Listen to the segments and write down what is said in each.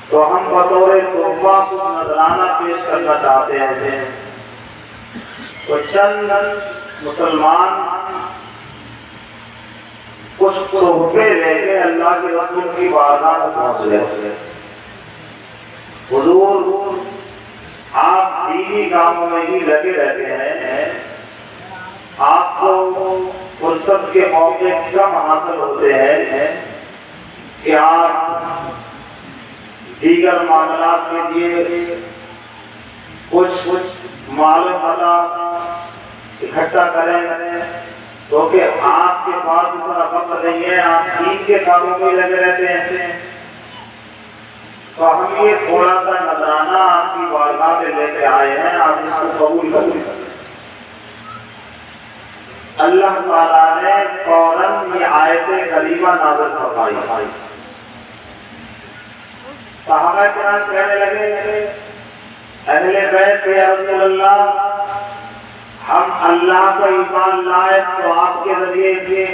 تو ہم بطور تحفہ کچھ نذرانہ پیش کرنا چاہتے ہیں. تو چند مسلمان کچھ تحفے لے کے اللہ کے رسول کی بارگاہ میں پہنچ گئے. حضور آپ دینی کاموں میں ہی لگے رہتے ہیں، آپ کو فرصت کے موقع کم حاصل ہوتے ہیں کہ آپ دیگر معاملات کے لیے کچھ مال و متا اکٹھا کریں، کیونکہ آپ کے پاس اتنا وقت نہیں ہے، آپ دین کے کاموں میں لگے رہتے ہیں. تو ہم یہ تھوڑا سا نذرانہ آپ کی بارگاہ میں لے کے آئے ہیں، آپ اس کو قبول کریں. اللہ تعالیٰ نے فوراً یہ آیت کریمہ نازل فرمائی. صحابہ کرام کہنے لگے اہل بیت یا رسول اللہ، ہم اللہ کا ایمان لائے تو آپ کے ذریعے کیے،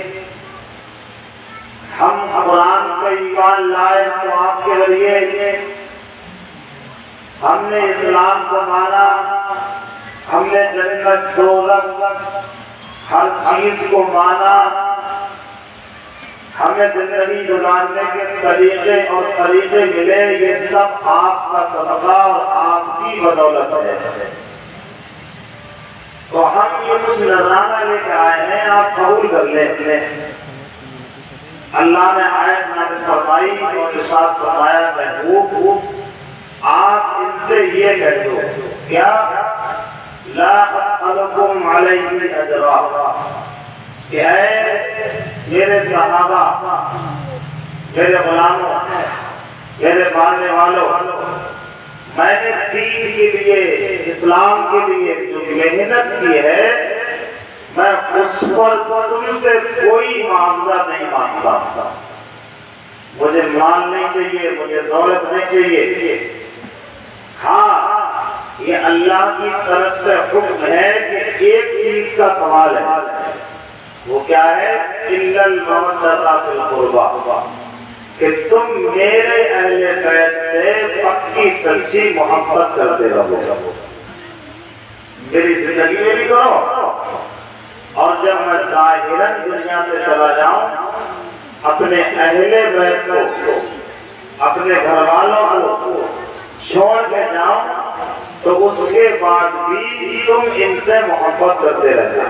ہم قرآن کا ایمان لائے تو آپ کے ذریعے کیے، ہم نے اسلام کو مانا، ہم نے جنت دوزخ ہر چیز کو مانا، ہمیں زندگی گزارنے کے سلیقے اور طریقے ملے، یہ سب آپ کا صدقہ اور آپ کی بدولت ہے. تو ہم یہ کچھ نذرانہ لے کے آئے ہیں، آپ قبول کر لیں. اللہ نے آیت نازل فرمائی اور ارشاد فرمایا محبوب آپ ان سے یہ کہہ دو کیا لا اسألکم علیہ اجرا، کہ اے میرے صحابہ، میرے غلاموں، میرے ماننے والوں، میں نے دین کے لیے، اسلام کے لیے جو محنت کی ہے، میں اس پر تم سے کوئی معاوضہ نہیں مانگتا. مجھے مال نہیں چاہیے، مجھے دولت نہیں چاہیے. ہاں یہ اللہ کی طرف سے حکم ہے کہ ایک چیز کا سوال ہے، وہ کیا ہے؟ اِلَّا الْمَوَدَّةَ فِي الْقُرْبَى، کہ تم میرے اہل بیت سے پکی سچی محبت کرتے رہو، میری زندگی میں بھی کرو، اور جب میں ظاہراً دنیا سے چلا جاؤں اپنے اہل بیت کو، اپنے گھر والوں کو چھوڑ کے جاؤں، تو اس کے بعد بھی تم ان سے محبت کرتے رہتے.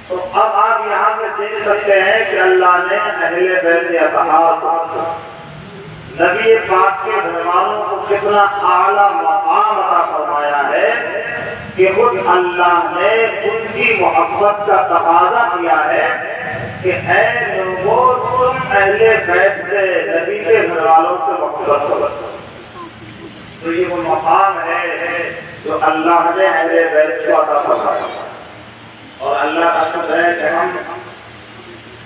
تو اب آپ یہاں سے دیکھ سکتے ہیں کہ اللہ نے اہل بیت اطہار کو، نبی پاک کے گھر والوں کو کتنا اعلیٰ مقام عطا فرمایا ہے کہ خود اللہ نے ان کی محبت کا تقاضا کیا ہے کہ اے لوگوں تم اہل بیت سے، نبی کے گھر والوں سے محبت کرو. تو یہ وہ مقام ہے جو اللہ نے اہل بیت کو عطا فرمایا، اور اللہ کا شکر ہے کہ ہم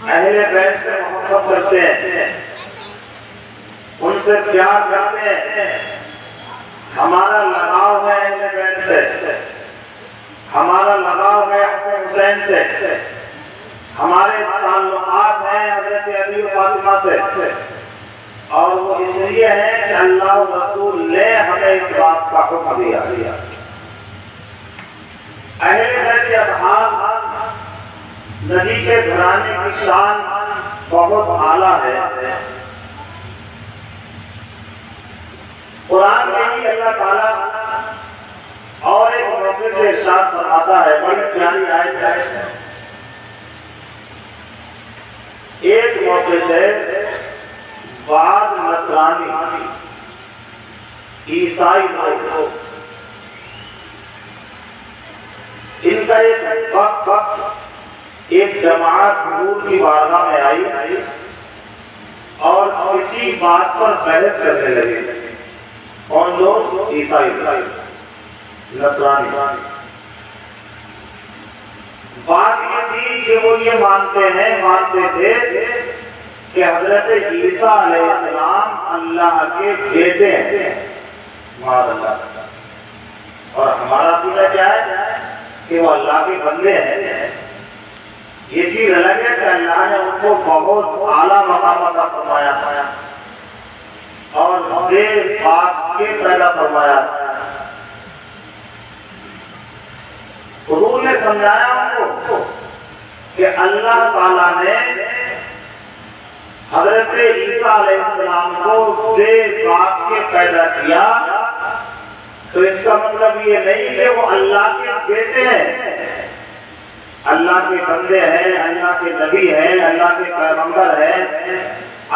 اہل بیت سے محبت کرتے ہیں، ان سے پیار کرتے ہیں، ہمارا لگاؤ ہے اہل بیت سے، ہمارا لگاؤ ہے حسن حسین سے، ہمارے تعلقات ہیں حضرت علی و فاطمہ سے، اور وہ اس لیے ہے کہ اللہ و رسول نے ہمیں اس بات کا حکم دیا. اہل بیت اطہار نبی کے گھرانے کی شان بہت اعلیٰ ہے. قرآن میں ہی اللہ تعالیٰ اور ایک موقع سے ارشاد فرماتا ہے، بڑی پیاری آیت ہے. ایک موقع سے بعض نصرانی عیسائی لوگ، ان کا ایک وقت ایک جماعت حضور کی بارگاہ میں آئی اور کسی بات پر بحث کرنے لگے. کون لوگ؟ عیسائی نصرانی. بات یہ تھی کہ وہ یہ مانتے تھے کہ حضرت عیسیٰ علیہ السلام اللہ کے بیٹے ہیں، معاذ اللہ، اور ہمارا عقیدہ کیا ہے کہ وہ اللہ کے بندے ہیں. یہ چیز الگ ہے کہ اللہ نے ان کو بہت اعلیٰ مقام عطا فرمایا اور بے باک کے پیدا فرمایا. حضور نے سمجھایا ان کو کہ اللہ تعالیٰ نے حضرت عیسیٰ علیہ السلام کو بے باک کے پیدا کیا، تو اس کا مطلب یہ نہیں کہ وہ اللہ کے بیٹے ہیں، اللہ کے بندے ہیں، اللہ کے نبی ہیں، اللہ کے پیغمبر ہیں.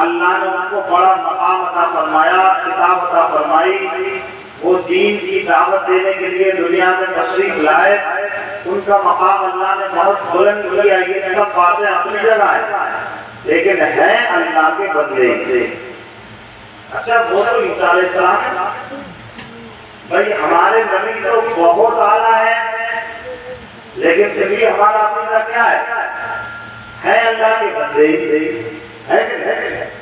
اللہ نے ان کو بڑا مقام عطا فرمایا، کتاب عطا فرمائی، وہ دین کی دعوت دینے کے لیے دنیا میں تشریف لائے، ان کا مقام اللہ نے بہت بلند کیا. یہ سب باتیں اپنی جگہ ہیں لیکن ہیں اللہ کے بندے. اچھا وہ تو عیسیٰ علیہ السلام ہے بھائی، ہمارے نبی تو بہت اعلیٰ ہے لیکن پھر بھی ہمارا عقیدہ کیا ہے اللہ کے بندے ہے کہ نہیں؟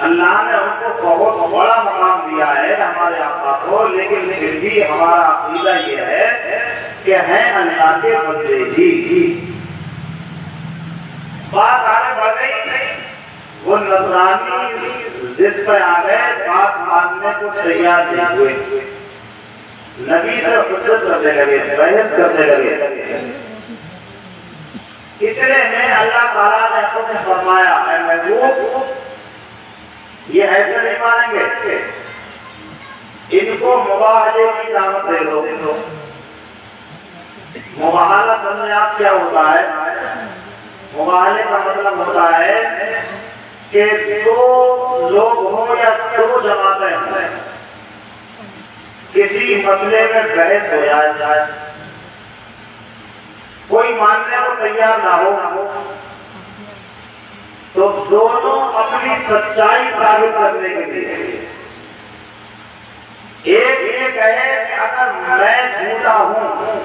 اللہ نے ان کو بہت بڑا مقام دیا ہے ہمارے آقا کو، لیکن پھر بھی ہمارا عقیدہ یہ ہے کہ ہیں اللہ کے بندے جی. بات آگے بڑھ گئی، وہ نصرانی ضد پہ آ گئے، بات ماننے کو تیار نہیں ہوئے، نبی سے حجت کرنے لگے، بحث کرنے لگے. اتنے میں اللہ تعالیٰ نے حکم فرمایا، اے محبوب یہ ایسے نہیں مانیں گے، ان کو مباہلے کی دعوت دے دو. مباہلہ سمجھیں آپ کیا ہوتا ہے؟ مباہلے کا مطلب ہوتا ہے کہ دو لوگ ہوں یا دو جماعتیں ہوں، کسی مسئلے میں بحث ہو جائے، کوئی ماننے کو تیار نہ ہو، تو دونوں اپنی سچائی ثابت کرنے کے لیے ایک یہ کہے کہ اگر میں جھوٹا ہوں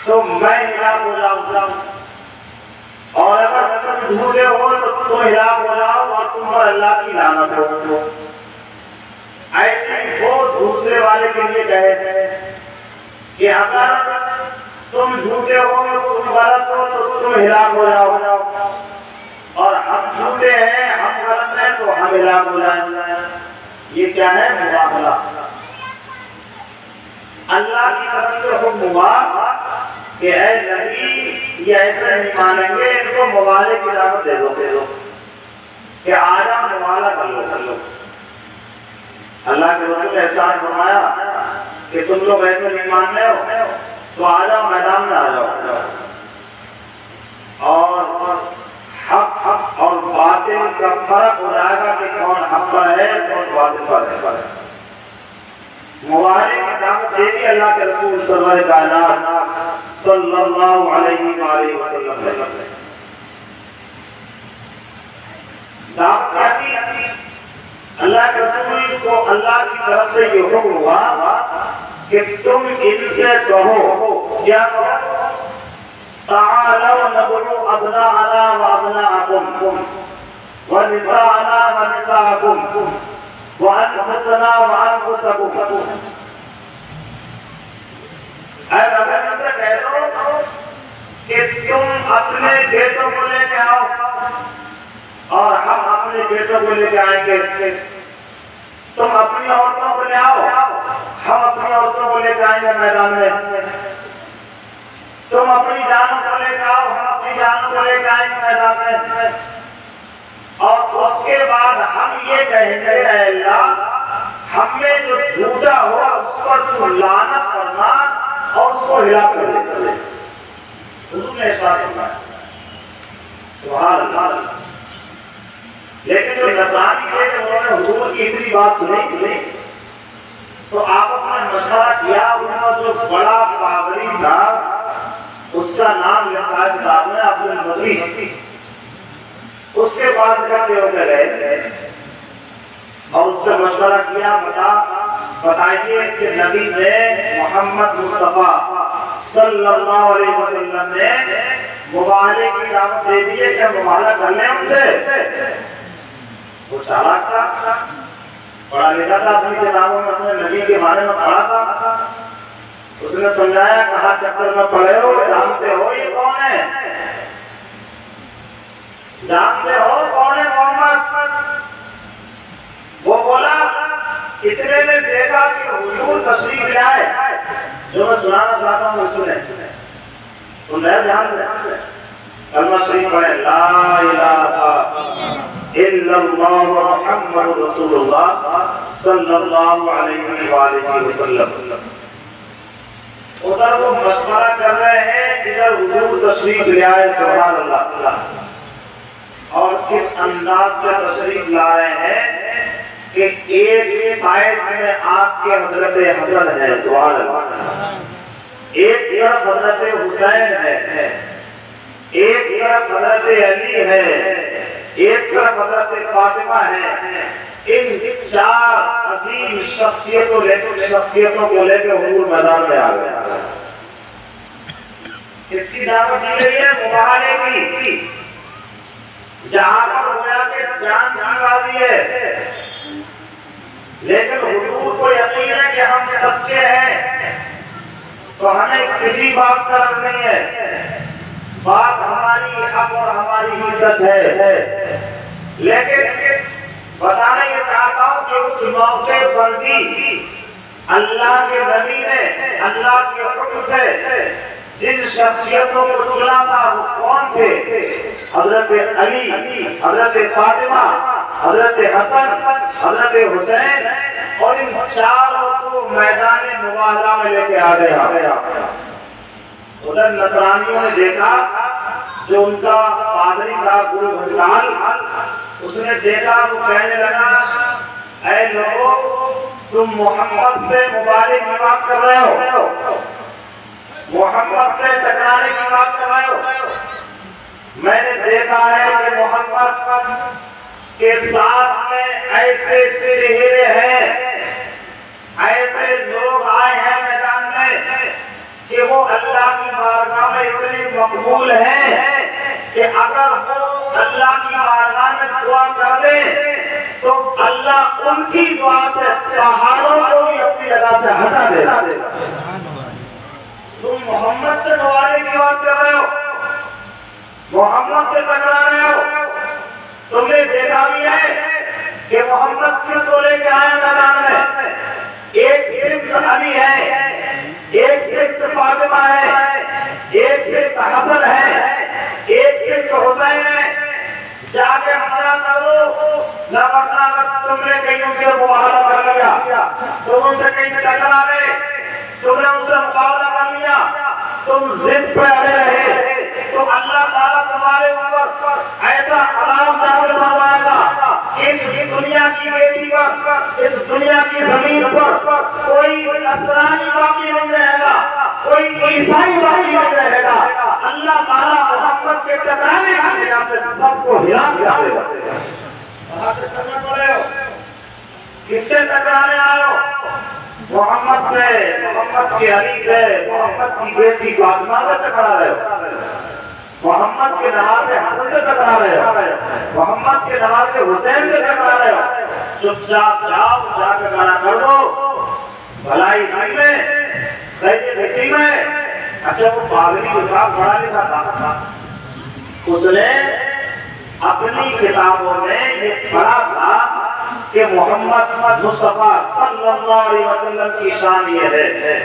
تو میں ہلاک ہو جاؤں، اور اگر تم جھوٹے ہو تو تم ہلاک ہو جاؤ اور تم پر اللہ کی لعنت ہو. ایسے وہ دوسرے والے کے لیے کہے کہ اگر تم جھوٹے ہو تم غلط ہو تو تم ہلاک ہو جاؤ، اور ہم جھوٹے ہیں ہم غلط ہیں تو ہم ہلاک ہو جائیں. یہ کیا ہے؟ مباہلہ. اللہ کی طرف سے حکم ہوا کہ اے نبی یہ ایسے نہیں مانیں گے، ان کو مباہلے کی دعوت دے دو کہ آجا مباہلہ کر لو. اللہ کے رسول نے ارشاد فرمایا کہ تم لوگ ایسے نہیں مان رہے ہو تو آ جاؤ، میدان میں آ جاؤ، اور حق اور باطل کا فرق ہو جائے گا کہ کون حق پر ہے کون باطل پر ہے. مباہلے کی دعوت دے دی اللہ کے رسول سرور کائنات صلی اللہ علیہ وآلہ وسلم نے. دعوت کیا کی؟ اللہ کے رسول کو اللہ کی طرف سے یہ حکم ہوا کہ تم ان سے کہو، کیا کہو؟ تعالوا ندعو ابناءنا وابناءکم ونساءنا ونساءکم وانفسنا وانفسکم. اے نبی سے کہہ دو کہ تم اپنے بیٹوں کو لے کے آؤ اور ہم اپنے بیٹوں کو لے کے آئیں گے. تم اپنی عورتوں کو لے آؤ، ہم اپنی عورتوں کو لے کے آئیں گے میدان میں. تم اپنی جانوں کو لے کے آؤ، ہم اپنی جانوں کو لے کے آئیں گے میدان میں. اور اس کے بعد ہم یہ کہیں گے اے اللہ ہم میں جو جھوٹا ہو اس پر تو لعنت کرنا اور اس کو ہلاک کر دے. حضور نے ارشاد فرمایا سبحان اللہ. لیکن جو نصرانی تھے انہوں نے حضور کی اتنی بات سنی تو آپس میں مشورہ کیا. ان کا جو بڑا پادری تھا اس کا نام لکھا ہے کتاب میں عبد المسیح، اس کے پاس اکٹھے ہو کے گئے اور اس سے مشورہ کیا، بتائیے کہ نبی نے محمد مصطفیٰ صلی اللہ علیہ وسلم نے مباہلے کی دعوت دے دی ہے، کیا مباہلہ کر لیں ان سے؟ وہ چالاک تھا، پڑھا لکھا تھا، اپنی کتابوں میں اس نے نبی کے بارے میں پڑھا تھا. اس نے سمجھایا، کہا چکر میں پڑے ہو، جانتے ہو یہ کون ہے؟ جانتے ہو کون ہے محمد؟ وہ بولا کتنے نے دیکھا کہ حضور تشریف لے آئے. جو میں سنانا چاہتا ہوں وہ سنیں. سن رہے دھیان سے؟ کلمہ شریف پڑھیں لا الہ الا اللہ محمد رسول اللہ صلی اللہ علیہ وآلہ وسلم. ادھر وہ مشورہ کر رہے ہیں ادھر حضور تشریف لے آئے سبحان اللہ. اور کس انداز سے تشریف لا رہے ہیں کہ ایک سائڈ میں آپ کے حضرت حسن ہے سبحان اللہ, ایک طرف حضرت حسین ہے, ایک طرف حضرت علی ہے, ایک طرف حضرت فاطمہ ہے. ان چار عظیم شخصیتوں کو لے کے حضور میدان میں آ گئے. اس کی دعوت دی گئی ہے مباہلے کی, جہاں پر گویا کہ جان کی بازی ہے, لیکن حضور کو یقین ہے کہ ہم سچے ہیں تو ہمیں کسی بات کا ڈر نہیں ہے, بات ہماری حق اور ہماری ہی سچ ہے. لیکن بتانا یہ چاہتا ہوں کہ اس موقع پر بھی اللہ کے نبی نے اللہ کے حکم سے جن شخصیتوں کو چنا تھا وہ کون تھے؟ حضرت علی, حضرت فاطمہ, حضرت حسن, حضرت حسین. اور ان چاروں کو میدان مباہلہ میں لے کے آ گیا. ادھر نصرانیوں نے دیکھا جو ان کا پادری تھا گل بھنڈال, اس نے دیکھا وہ کہنے لگا اے لوگو تم محمد سے مباہلے کی بات کر رہے ہو, محمد سے ٹکرانے کی بات کر رہے ہو. میں نے دیکھا ہے کہ محمد کے ساتھ میں ایسے چہرے ہیں, ایسے لوگ آئے ہیں میدان میں کہ وہ اللہ کی بارگاہ میں اتنے مقبول ہیں کہ اگر وہ اللہ کی بارگاہ میں دعا کر دیں تو اللہ ان کی دعا سے پہاڑوں کو بھی اپنی جگہ سے ہٹا دے. تم محمد سے مباہلے کی بات کر رہے ہو, محمد سے ٹکرا رہے ہو. تم نے دیکھا بھی ہے کہ محمد کس کو لے کے آئے میدان میں؟ ایک صرف علی ہے, ایک صرف فاطمہ ہے, ایک صرف حسن ہے, ایک صرف حسین ہے. جا کے منع کرو نہ ورنہ اگر تم نے کہیں اسے مباہلہ کر لیا, تم اسے کہیں ٹکرا گئے, تم نے اسے مقابلہ کر لیا, تم ضد پہ اڑے رہے تو اللہ تعالیٰ تمہارے اوپر ایسا عذاب نازل فرمائے گا کہ اس دنیا کی بیٹی پر, اس دنیا کی زمین پر کوئی نصرانی باقی نہیں رہے گا, کوئی عیسائی باقی نہیں رہے گا. اللہ تعالیٰ محمد کے ٹکرانے کی وجہ سے سب کو ہلا دیا دے گا. کہاں سے ٹکرانے پڑے ہو؟ کس سے ٹکرانے آئے ہو؟ محمد سے, محمد کی علی سے, محمد کی بیٹی فاطمہ سے ٹکرا رہے ہو, محمد کے نواز حسن سے ٹکرا رہے ہو, محمد کے نواز حسین سے ٹکرا رہے ہو. چپ چاپ جاؤ, جا کے گانا کر دو بھلائی اسی میں, خیر اسی میں. اچھا وہ پادری تھا, پڑھا لکھا تھا, اس نے اپنی کتابوں میں یہ پڑھا تھا کہ محمد مصطفیٰ صلی اللہ علیہ وسلم کی شان یہ ہے,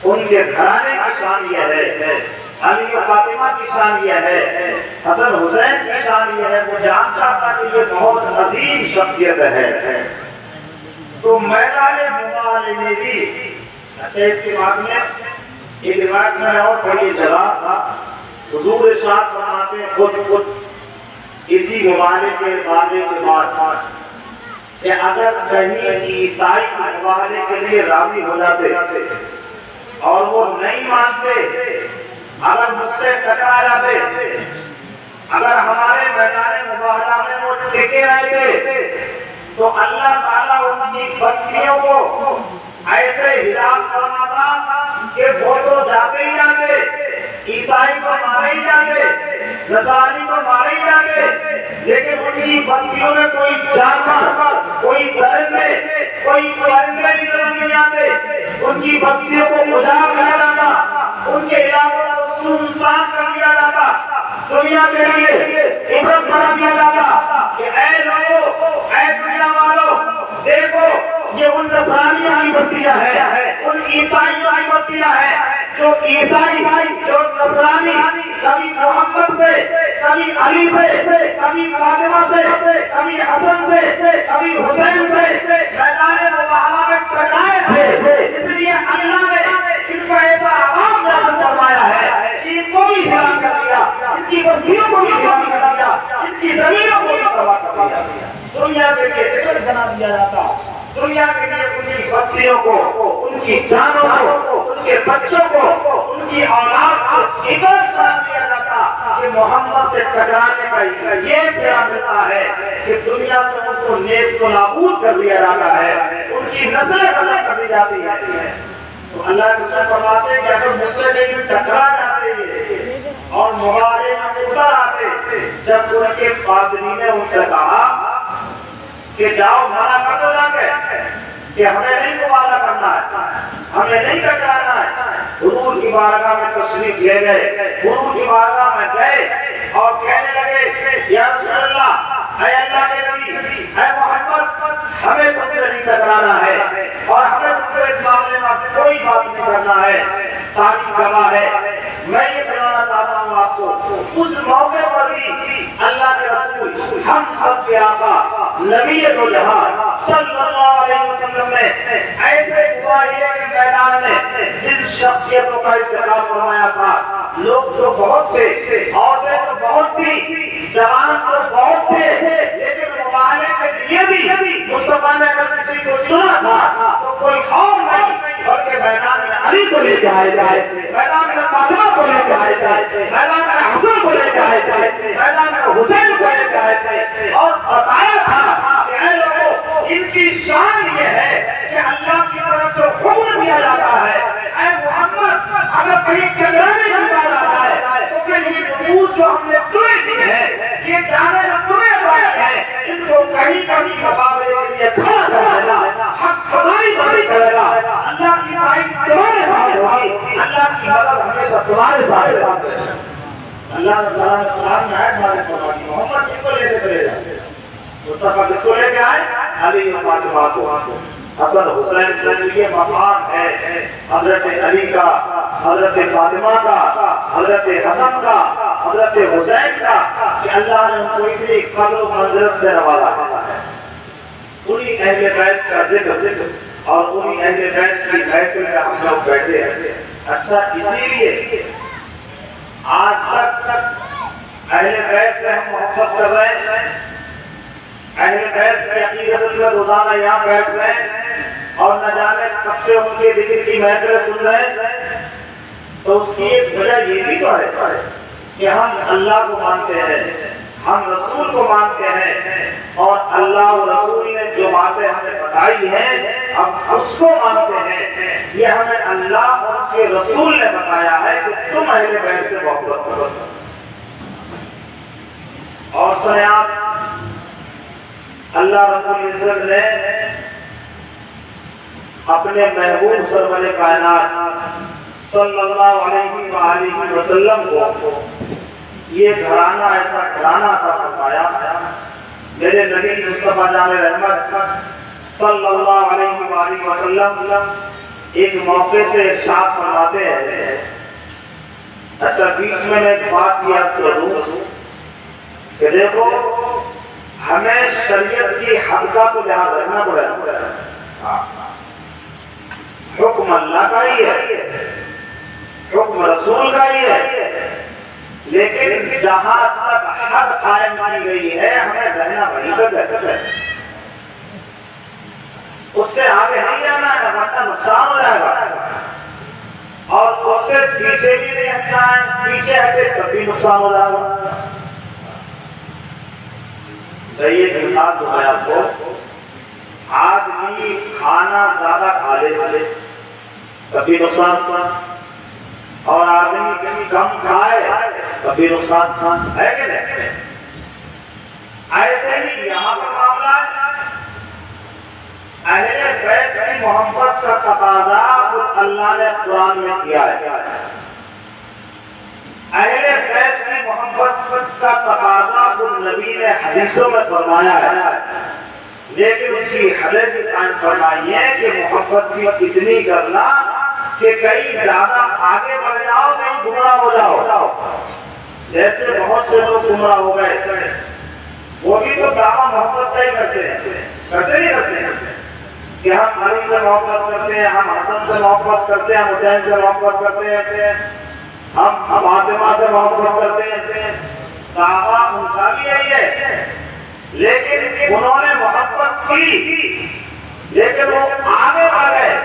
ان کے گھرانے کی شان یہ ہے, علی و فاطمہ کی شان یہ ہے, حسن حسین کی شان یہ ہے. وہ جانتا تھا کہ یہ بہت عظیم شخصیت ہے. تو میدان مباہلے میں بھی اچھا اس کے بعد میں ایک روایت میں اور پڑھی جگہ حضور ارشاد فرماتے ہیں خود اسی مباہلے کے واقعے کے بعد کہ اگر کہیں عیسائی مباہلے کے لیے راضی ہو جاتے اور وہ نہیں مانتے, اگر مجھ سے ٹکرا جاتے, اگر ہمارے میدان مباہلہ میں وہ ٹکے رہتے تو اللہ تعالیٰ ان کی بستیوں کو ایسے ہلاک فرماتا کہ وہ تو جاتے ہی جاتے, عیسائی کو مارے ہی جاتے, نصرانی کو مارے ہی جاتے, لیکن ان کی بستیوں میں کوئی جانور, کوئی درندے, کوئی پرندے بھی نہیں آتے. ان کی بستیوں کو اجاڑ کیا جاتا, ان کے علاقوں کو سنسان کر دیا جاتا. دنیا کے لیے عبرت بنا دیا جاتا کہ اے لوگوں، اے دنیا والوں، دیکھو یہ ان نصرانیوں کی بستیاں ہیں، ان عیسائیوں کی بستیاں ہیں، جو عیسائی، جو نصرانی کبھی محمد سے، کبھی علی سے، کبھی فاطمہ سے، کبھی حسن سے، کبھی حسین سے میدان مباہلہ میں ٹکرائے تھے، اس لیے اللہ نے ان کا ایسا عذاب نازل فرمایا ہے کہ ان کو بھی ہلاک کر دیا، ان کی بستیوں کو بھی ہلاک کر دیا، ان کی زمینوں کو بھی تباہ کر دیا، دنیا کے لیے ٹکٹ بنا دیا جاتا، دنیا کے لیے ان کی بستیوں کو، ان کی جانوں کو، ان کے بچوں کو، ان کی اولاد کو عبرت بنا دیا جاتا کہ محمد سے ٹکرانے کا یہ سیاست ہے کہ دنیا سے ان کو نیست و نابود کر دیا جاتا ہے، ان کی نسلیں ختم کر دی جاتی ہے۔ تو اللہ کے رسول فرماتے ہیں کہ اگر مجھ سے کہیں ٹکرا جاتے ہیں اور مبارے میں اتر آتے، جب ان کے پادری نے ان سے کہا کہ جاؤ منع کر دو جا کے کہ ہمیں نہیں مبارہ کرنا ہے، ہمیں نہیں ٹکرانا ہے، حضور کی بارگاہ میں تشریف لے گئے، حضور کی بارگاہ میں گئے اور کہنے لگے یا رسول اللہ، اے اللہ کے نبی، اے محمد، ہمیں تم سے نہیں ٹکرانا ہے اور ہمیں تم سے اس معاملے میں کوئی بات نہیں کرنا ہے، تاریخ گواہ ہے۔ میں یہ سنانا چاہتا ہوں آپ کو، اس موقع پر بھی اللہ کے رسول ہم سب کے آقا نبی دو جہان صلی اللہ علیہ وسلم نے ایسے گواہیے کے میدان میں جن شخصیتوں کا انتخاب فرمایا تھا، لوگ تو بہت تھے، عورتیں تو بہت تھی، جوان تو بہت تھے، لیکن مباہلے کے لیے بھی مصطفیٰ نے اگر کسی کو چنا تھا تو کوئی اور نہیں بلکہ میدان میں علی کو لے کے آئے جائے، میدان میں فاطمہ کو لے کے آئے جائے، میدان میں حسن کو لے کے آئے جائے، میدان میں حسین کو لے کے آئے جائے، اور بتایا تھا کہ اے لوگوں، ان کی شان یہ ہے کہ اللہ کی طرف سے حکم دیا جاتا ہے، اے محمد، اگر کہیں ٹکرانے کی بات آتا ہے تو پھر یہ نفوس جو ہم نے تمہیں دی ہے، یہ جانے جو تمہیں باقی ہے، ان کو کہیں کبھی مقابلے کے لیے کھڑا کر دینا، حق تمہاری مدد کرے گا، اللہ کی مدد تمہارے ساتھ ہوگی، اللہ کی مدد ہمیشہ تمہارے ساتھ ہوگی۔ اللہ تعالیٰ نے قرآن میں آیت نازل فرمائی، محمد جن کو لے کے چلے جائے، مصطفیٰ کس کو لے کے آئے؟ علی و فاطمہ کو، حسن حسین کے لیے مقام ہے حضرت علی کا، حضرت فاطمہ کا، حضرت حسن کا، حضرت حسین کا، کہ اللہ نے ان کو اتنی قدر و منزلت سے نوازا ہے۔ انہی اہل بیت کا ذکر اور انہی اہل بیت کی محفل میں ہم لوگ بیٹھے ہیں۔ اچھا، اسی لیے آج تک اہل بیت سے ہم محبت کر رہے ہیں، اہل بیت کی عقیدت میں روزانہ یہاں بیٹھ رہے ہیں اور نہ جانے کب سے ان کے ذکر کی محفلیں سن رہے ہیں، تو اس کی ایک وجہ یہ بھی تو ہے کہ ہم اللہ کو مانتے ہیں، ہم رسول کو مانتے ہیں، اور اللہ و رسول نے جو باتیں ہمیں بتائی ہیں ہم اس کو مانتے ہیں۔ یہ ہمیں اللہ اور اس کے رسول نے بتایا ہے کہ تم اہل بیت سے محبت کرو۔ اور سنیں آپ، اللہ رب العزت نے اپنے محبوب سرور کائنات صلی اللہ علیہ وآلہ وسلم کو یہ گھرانہ ایسا گھرانہ عطا فرمایا۔ میرے نبی مصطفیٰ جان رحمت صلی اللہ علیہ وآلہ وسلم ایک موقع سے ارشاد فرماتے ہیں، اچھا بیچ میں ایک بات کیا کروں کہ دیکھو ہمیں شریعت کی حد کا تو لحاظ رکھنا پڑے گا، حکم اللہ کا ہی ہے، حکم رسول کا ہی ہے، لیکن جہاں تک حد قائم کی گئی ہے ہمیں رہنا وہیں تک ہے، اس سے آگے نہیں جانا ہے، ہمارا نقصان ہو جائے گا، اور اس سے پیچھے بھی نہیں ہٹنا ہے، پیچھے ہٹے تب بھی نقصان ہو جائے گا۔ یہ مثال دوں میں آپ کو، آدمی کھانا زیادہ کھا لے کبھی نقصان تھا، اور آدمی کم کھائے کبھی نقصان ہے کہ نہیں؟ ایسے ہی یہاں کا معاملہ ہے، اہل بیت کی محبت کا تقاضا اللہ نے قرآن میں کیا ہے، اہل بیت کی محبت کا تقاضا نبی نے حدیثوں میں فرمایا ہے، لیکن اس کی حد بھی قائم فرمائی ہے کہ محبت بھی اتنی کرنا کہ کئی زیادہ آگے بڑھ جاؤ، کہیں گمراہ ہو جاؤ۔ جیسے بہت سے لوگ گمراہ ہو گئے، وہ بھی تو دعویٰ محبت کا ہی کرتے ہیں کہ ہم علی سے محبت کرتے ہیں، ہم حسن سے محبت کرتے ہیں، ہم حسین سے محبت کرتے ہیں، ہم فاطمہ سے محبت کرتے ہیں۔ دعویٰ ان کا بھی یہی ہے، لیکن انہوں نے محبت کی، لیکن وہ آگے بڑھ گئے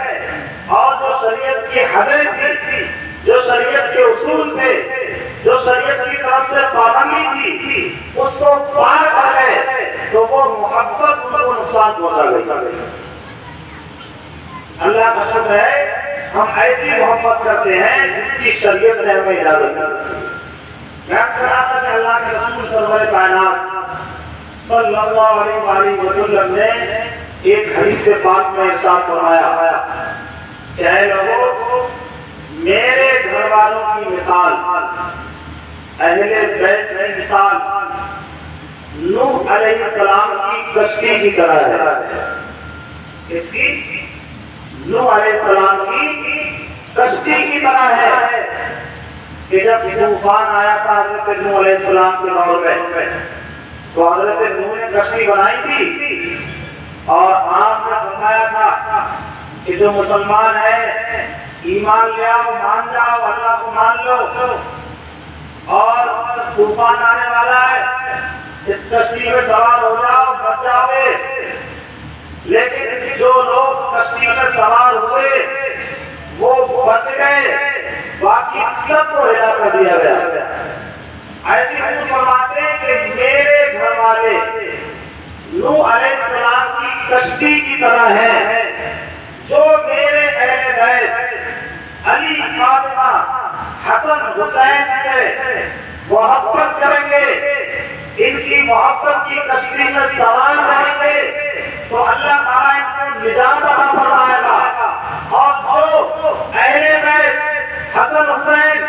اور جو شریعت کی حدیں تھی، جو شریعت کے اصول تھے، جو شریعت کی طرف سے پابندی تھی، اس کو پار کر گئے تو وہ محبت ان کو نقصان پہنچا گئی۔ اللہ کا شکر ہے ہم ایسی محبت کرتے ہیں جس کی شریعت نے ہمیں اجازت دی۔ میں کہا تھا کہ اللہ کے رسول سرور کائنات صلی اللہ علیہ وآلہ وسلم نے ایک حدیث پاک میں ارشاد فرمایا کہ اے لوگو، میرے گھر والوں کی مثال، اہل بیت کی مثال نوح علیہ السلام کی کشتی کی طرح ہے۔ اس کی نوح علیہ السلام کی کشتی کی طرح ہے کہ جب طوفان آیا تھا حضرت نوح علیہ السلام کے دور میں، تو حضرت نوح نے کشتی بنائی تھی اور آپ نے فرمایا تھا کہ جو مسلمان ہے ایمان لے آؤ، مان جاؤ، اللہ کو مان لو، اور طوفان آنے والا ہے، اس کشتی میں سوار ہو جاؤ، بچ جاؤ گے۔ لیکن جو لوگ کشتی میں سوار ہوئے وہ بچ گئے، باقی سب کو ہلاک کر دیا گیا۔ ایسی حضور فرماتے ہیں کہ میرے گھر والے نوح علیہ السلام کی کشتی کی طرح ہیں، جو میرے اہل بیت علی، فاطمہ، حسن، حسین سے محبت کریں گے، ان کی محبت کی کشتی میں سوار رہیں گے تو اللہ تعالیٰ ان کو نجات عطا فرمائے گا۔ اور جو اہل بیت حسن، حسین،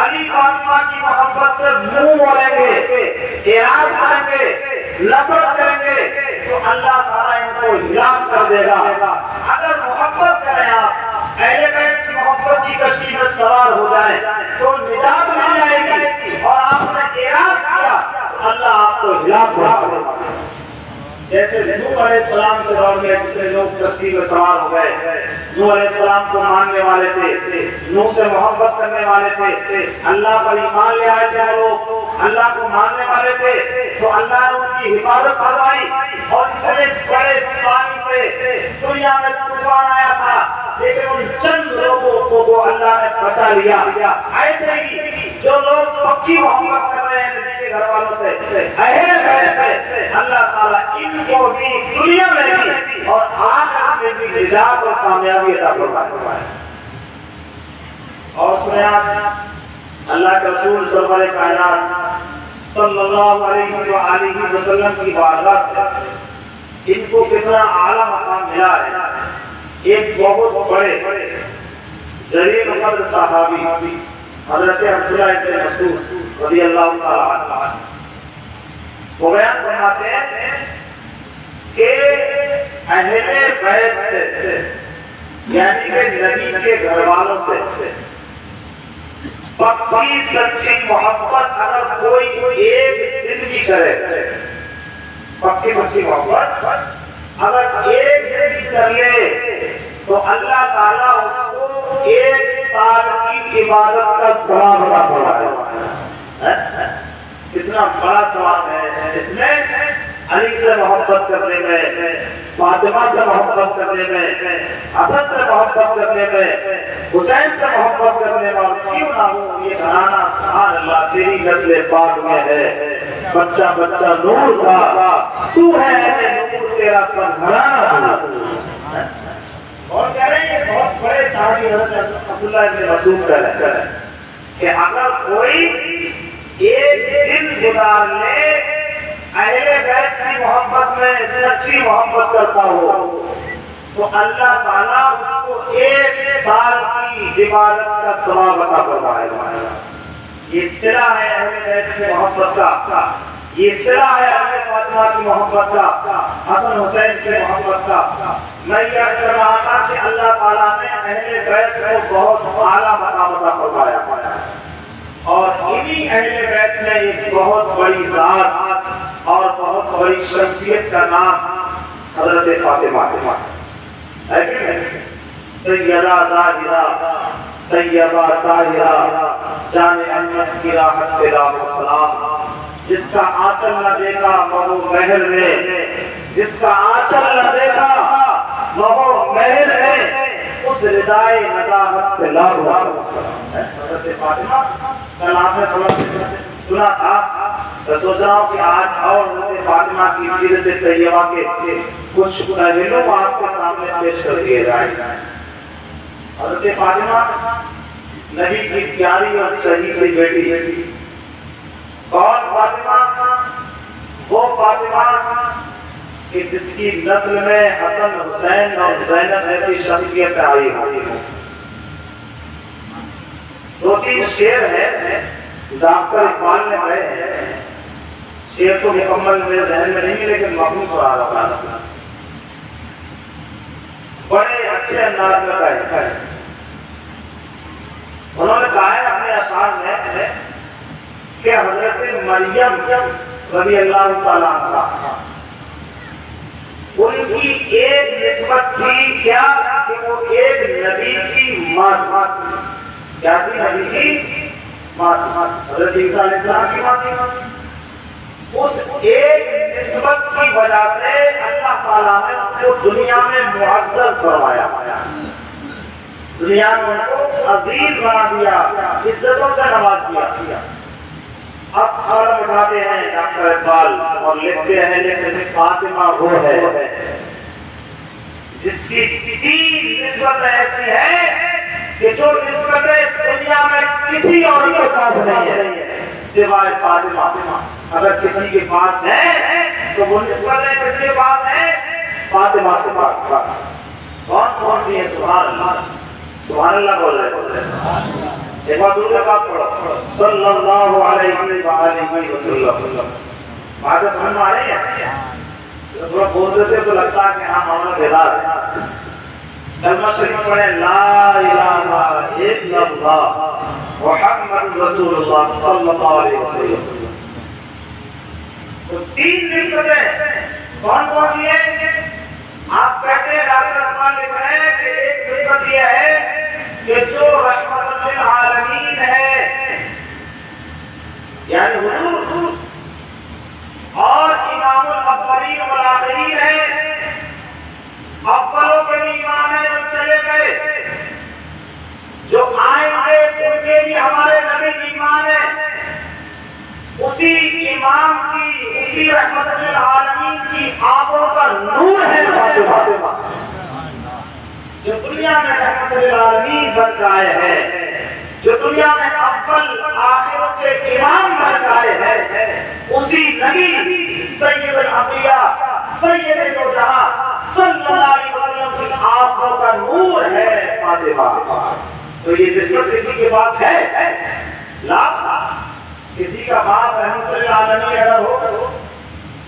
علی، فاطمہ کی محبت سے منہ موڑیں گے، اعراض کریں گے، نفرت کریں گے تو اللہ تعالیٰ ان کو ہلاک کر دے گا۔ اگر محبت کریں آپ، اہل بیت کی محبت کی کشتی میں سوار ہو جائیں تو نجات مل جائے گی، اور آپ نے اعراض کیا تو اللہ آپ کو ہلاک کر دے گا۔ جیسے نوح علیہ السلام کے دور میں جتنے لوگ کشتی میں سوار ہو گئے، نوح علیہ السلام کو ماننے والے تھے، نوح سے محبت کرنے والے تھے، اللہ پر ایمان لے آئے تھے، لوگ اللہ کو ماننے والے تھے، تو اللہ نے ان کی حفاظت فرمائی اور اتنے بڑے پانی سے دنیا میں طوفان آیا تھا، لیکن ان چند لوگوں کو اللہ نے بچا لیا۔ ایسے ہی جو لوگ پکی محبت کر رہے ہیں نبی کے گھر والوں سے، اہل بیت سے، اللہ تعالیٰ ان کو بھی دنیا میں بھی اور آخرت میں بھی نجات اور کامیابی عطا فرمائے۔ اور سنیں آپ اللہ کے رسول سرور کائنات صلی اللہ علیہ وآلہ وسلم کی بارگاہ سے ان کو کتنا اعلیٰ مقام ملا ہے۔ ایک بہت بڑے جلیل قدر صحابی حضرت عبداللہ بن مسعود رضی اللہ تعالیٰ عنہ وہ بیان فرماتے ہیں کہ اہل بیت سے، یعنی کہ نبی کے گھر والوں سے پکی سچی محبت اگر کوئی ایک دن بھی کرے، پکی سچی محبت اگر ایک دن بھی کر لے تو اللہ تعالیٰ اس کو 1 سال کی عبادت کا ثواب عطا فرمائے۔ کتنا بڑا ثواب ہے اس میں، علی سے محبت کرنے میں، فاطمہ سے محبت کرنے میں، حسن سے محبت کرنے میں، حسین سے محبت کرنے میں، کیوں نہ ہو یہ گھرانہ سبحان اللہ تیری نسل پاک میں ہے، بچہ بچہ نور کا تو ہے نور تیرا سب گھرانہ۔ اور کہہ رہے ہیں بہت بڑے صحابی حضرت عبداللہ بن مسعود کہہ رہے ہیں کہ اگر کوئی ایک دن گزار لے اہل بیت کی محبت میں سچی محبت کرتا ہو تو اللہ تعالیٰ اس کو 1 سال کی عبادت کا ثواب عطا فرمائے گا۔ یہ صلہ ہے اہل بیت کی محبت کا، یہ صلہ ہے اہل فاطمہ کی محبت کا، حسن حسین کی محبت کا۔ میں یہ عرض کر رہا تھا کہ اللہ تعالیٰ نے اہل بیت کو بہت اعلیٰ مقام عطا فرمایا، اور انہی اہل بیت میں ایک بہت بڑی ذات اور بہت بڑی شخصیت کا نام حضرت فاطمہ ہے کہ نہیں؟ سیدہ ظاہرہ طیبہ طاہرہ جان احمد کی راحت پہ لاکھ سلام، جس کا آنچل نہ دیکھا مہو محل میں، جس کا آنچل نہ دیکھا مہو محل میں، اس ردائے ندامت پہ لاکھ سلام۔ حضرت فاطمہ کل آپ نے تھوڑا سنا تھا، تو سوچ رہا ہوں کہ آج اور حضرت فاطمہ کی سیرت طیبہ کے کچھ پہلو آپ کے سامنے پیش کر دیے جائیں۔ حضرت فاطمہ نبی کی پیاری اور شہیدی بیٹی۔ کون فاطمہ؟ وہ فاطمہ کہ جس کی نسل میں حسن حسین اور زینب ایسی شخصیت آئی ہوئی ہے۔ دو تین شعر ہے ڈاکٹر اقبال نے کہے ہیں، شعر تو مکمل میرے ذہن میں نہیں لیکن مفہوم سنا رہا تھا، بڑے اچھے انداز میں کہے۔ انہوں نے کہا ہے اپنے اشعار میں کہ حضرت مریم رضی اللہ تعالیٰ عنہا، ان کی ایک نسبت تھی کیا کہ وہ ایک نبی کی ماں تھی۔ کیا تھی؟ نبی کی ماں تھی، حضرت عیسیٰ علیہ السلام کی ماں تھی۔ اس ایک نسبت کی وجہ سے اللہ تعالیٰ نے ان کو دنیا میں معزز فرمایا، دنیا میں ان کو عزیز بنا دیا، عزتوں سے نواز دیا۔ اب قلم اٹھاتے ہیں ڈاکٹر اقبال اور لکھتے ہیں لیکن فاطمہ وہ ہے جس کی تین نسبت ایسی ہے کہ جو نسبتیں دنیا میں کسی اور کے پاس نہیں ہے سوائے فاطمہ۔ اگر کسی کے پاس ہے تو وہ نسبتیں کس کے پاس ہے؟ فاطمہ کے پاس۔ کون کون سی ہے؟ سبحان اللہ، سبحان اللہ بول رہے۔ ایک بار دوسرے بات پڑھو، صلی اللہ علیہ وآلہ وسلم۔ بات سمجھ میں آ رہی ہے؟ تھوڑا بول دیتے تو لگتا ہے کہ ہاں ہمارا بیدار ہے۔ کلمہ شریف پڑھیں، لا الہ الا اللہ محمد رسول اللہ صلی اللہ علیہ وسلم۔ تو تین نسبتیں کون کون سی ہیں؟ آپ کہتے ہیں ڈاکٹر اقبال لکھ رہے ہیں کہ ایک نسبت یہ ہے کہ جو رحمت للعالمین ہے یعنی حضور، اور امام الاولین والآخرین ہے، اولوں کے بھی ایمان ہے جو چلے گئے، جو آئیں گے ان کے بھی ہمارے نبی کی ایمان ہے، اسی امام کی، اسی رحمت للعالمین کی آنکھوں کا نور ہے فاطمہ، جو دنیا میں رحمت للعالمین بن گئے ہیں، جو دنیا میں اول آخروں کے امام بن گئے ہیں، اسی نبی سید الانبیاء سید دو جہاں صلی اللہ علیہ وسلم کی آنکھوں کا نور ہے فاطمہ۔ تو یہ نسبت کسی کے پاس ہے؟ لا، کسی کا باپ رحمت للعالمین اگر ہو،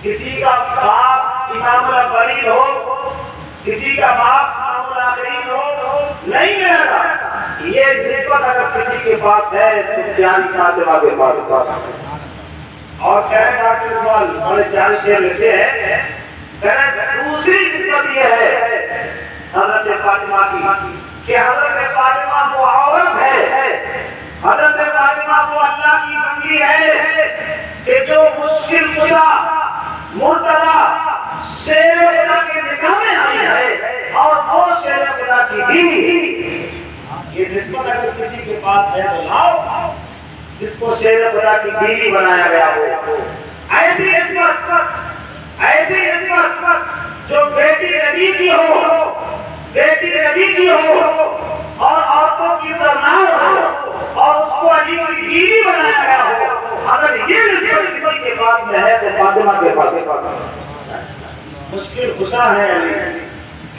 کسی کا باپ امام الاولین ہو، کسی کا باپ امام الآخرین ہو، نہیں ملے گا۔ یہ نسبت اگر کسی کے پاس ہے تو پیاری فاطمہ کے پاس۔ اور کہہ رہے ڈاکٹر اقبال بڑے پیارے شعر لکھے ہیں، کہہ رہے دوسری نسبت یہ ہے حضرت فاطمہ کی کہ حضرت فاطمہ وہ عورت ہے، حضرت فاطمہ وہ اللہ کی بندی ہے کہ جو مشکل کشا مرتضی شیر خدا کے نکاح میں آئی ہے، اور وہ شیر خدا کی بیوی۔ یہ نسبت اگر کسی کے پاس ہے تو لاؤ، جس کو شیر خدا کی بیوی بنایا گیا ہو۔ ایسی نسبت، ایسی نسبت جو بیٹی نبی کی ہو، بیٹی نبی کی ہو اور عورتوں کی سردار ہو اور اس کو علی کی بیوی بنایا گیا ہو، اگر یہ نسبت کسی کے پاس میں ہے تو فاطمہ کے پاس ہے۔ مشکل کشا ہے علی،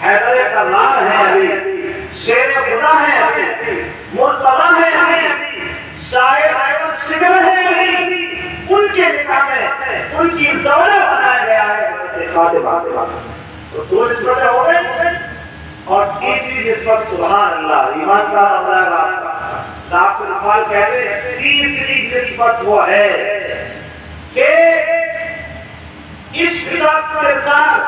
حیدر کرار ہے علی، شیر خدا ہے علی، مرتضی ہے علی، شاعر احمد شکر ہے ان کے نکاح میں ان کی زوجہ بنایا گیا ہے فاطمہ. تو دو نسبتیں ہو گئی. اور تیسری نسبت سبحان اللہ ایمان کا معاملہ ڈاکٹر اقبال کہتے ہیں تیسری نسبت وہ ہے کہ عشق کا کردار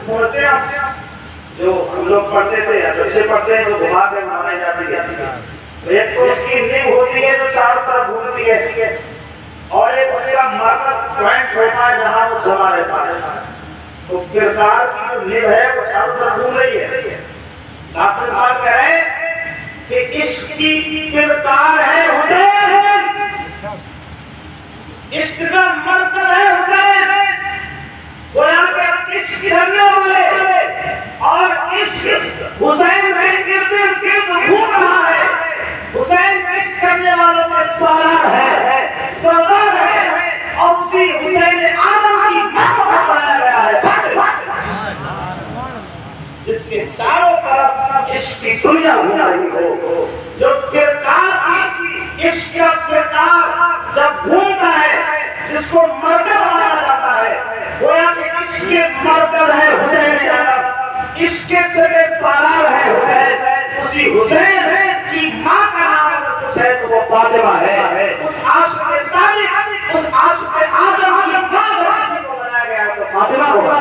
سمجھتے ہیں آپ جو ہم لوگ پڑھتے تھے بچے پڑھتے ہیں تو گھما کے مانائی جاتی ہے. ایک تو اس کی نیو ہوتی ہے جو چاروں طرف گھومتی ہے اور ایک اس کا مرکز پوائنٹ ہوتا ہے جہاں وہ جمع رہتا ہے. تو کردار کی جو نیو ہے وہ چاروں طرف گھوم رہی ہے. ڈاکٹر اقبال کہہ رہے ہیں کہ عشق کی کردار ہے حسین, عشق کا مرکز ہے حسین. گویا کہ عشق کرنے والے اور عشق حسین کے گرد گرد گھوم رہا ہے. حسین عشق کرنے والوں کا سالار ہے, سردار ہے, اور اسی حسین آدم کی محبت بنایا گیا ہے جس کے چاروں طرف عشق کی دنیا گھوم رہی ہو. جو کردار کی عشق کا کردار جب گھومتا ہے جس کو مرکز مانا جاتا ہے, گویا کہ عشق کے مرکز ہے حسین آدم, عشق کے سرے سالار ہے حسین. اسی حسین کی ماں کا نام اگر کچھ ہے تو وہ فاطمہ ہے. اس عاشق کے صادق, اس عاشق کے اعظم کی ماں اگر کسی کو بنایا گیا ہے تو فاطمہ ہوگا.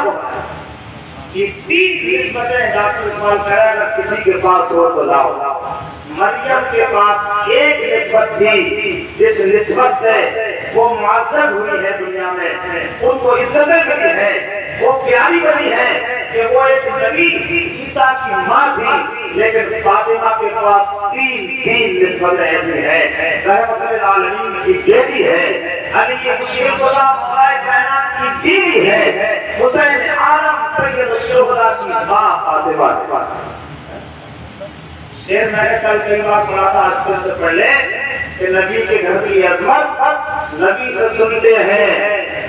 یہ تین نسبتیں ڈاکٹر اقبال کہہ رہا ہے اگر کسی کے پاس ہو تو لاؤ. مریم کے پاس ایک نسبت تھی جس نسبت سے وہ معزز ہوئی ہے دنیا میں, ان کو عزتیں ملی ہے, وہ پیاری بنی ہے کہ وہ ایک نبی عیسیٰ کی ماں تھی. لیکن فاطمہ کے پاس تین نسبتیں ایسی ہیں. رحمت للعالمین کی بیٹی ہے, علی مشیر کشا مولا کائنات کی بیوی ہے, حسین عالم سید الشہداء کی ماں فاطمہ. شعر میں نے کل کئی بار پڑھا تھا, آج پھر سے پڑھ لیں کہ نبی کے گھر کی عظمت نبی سے سنتے ہیں,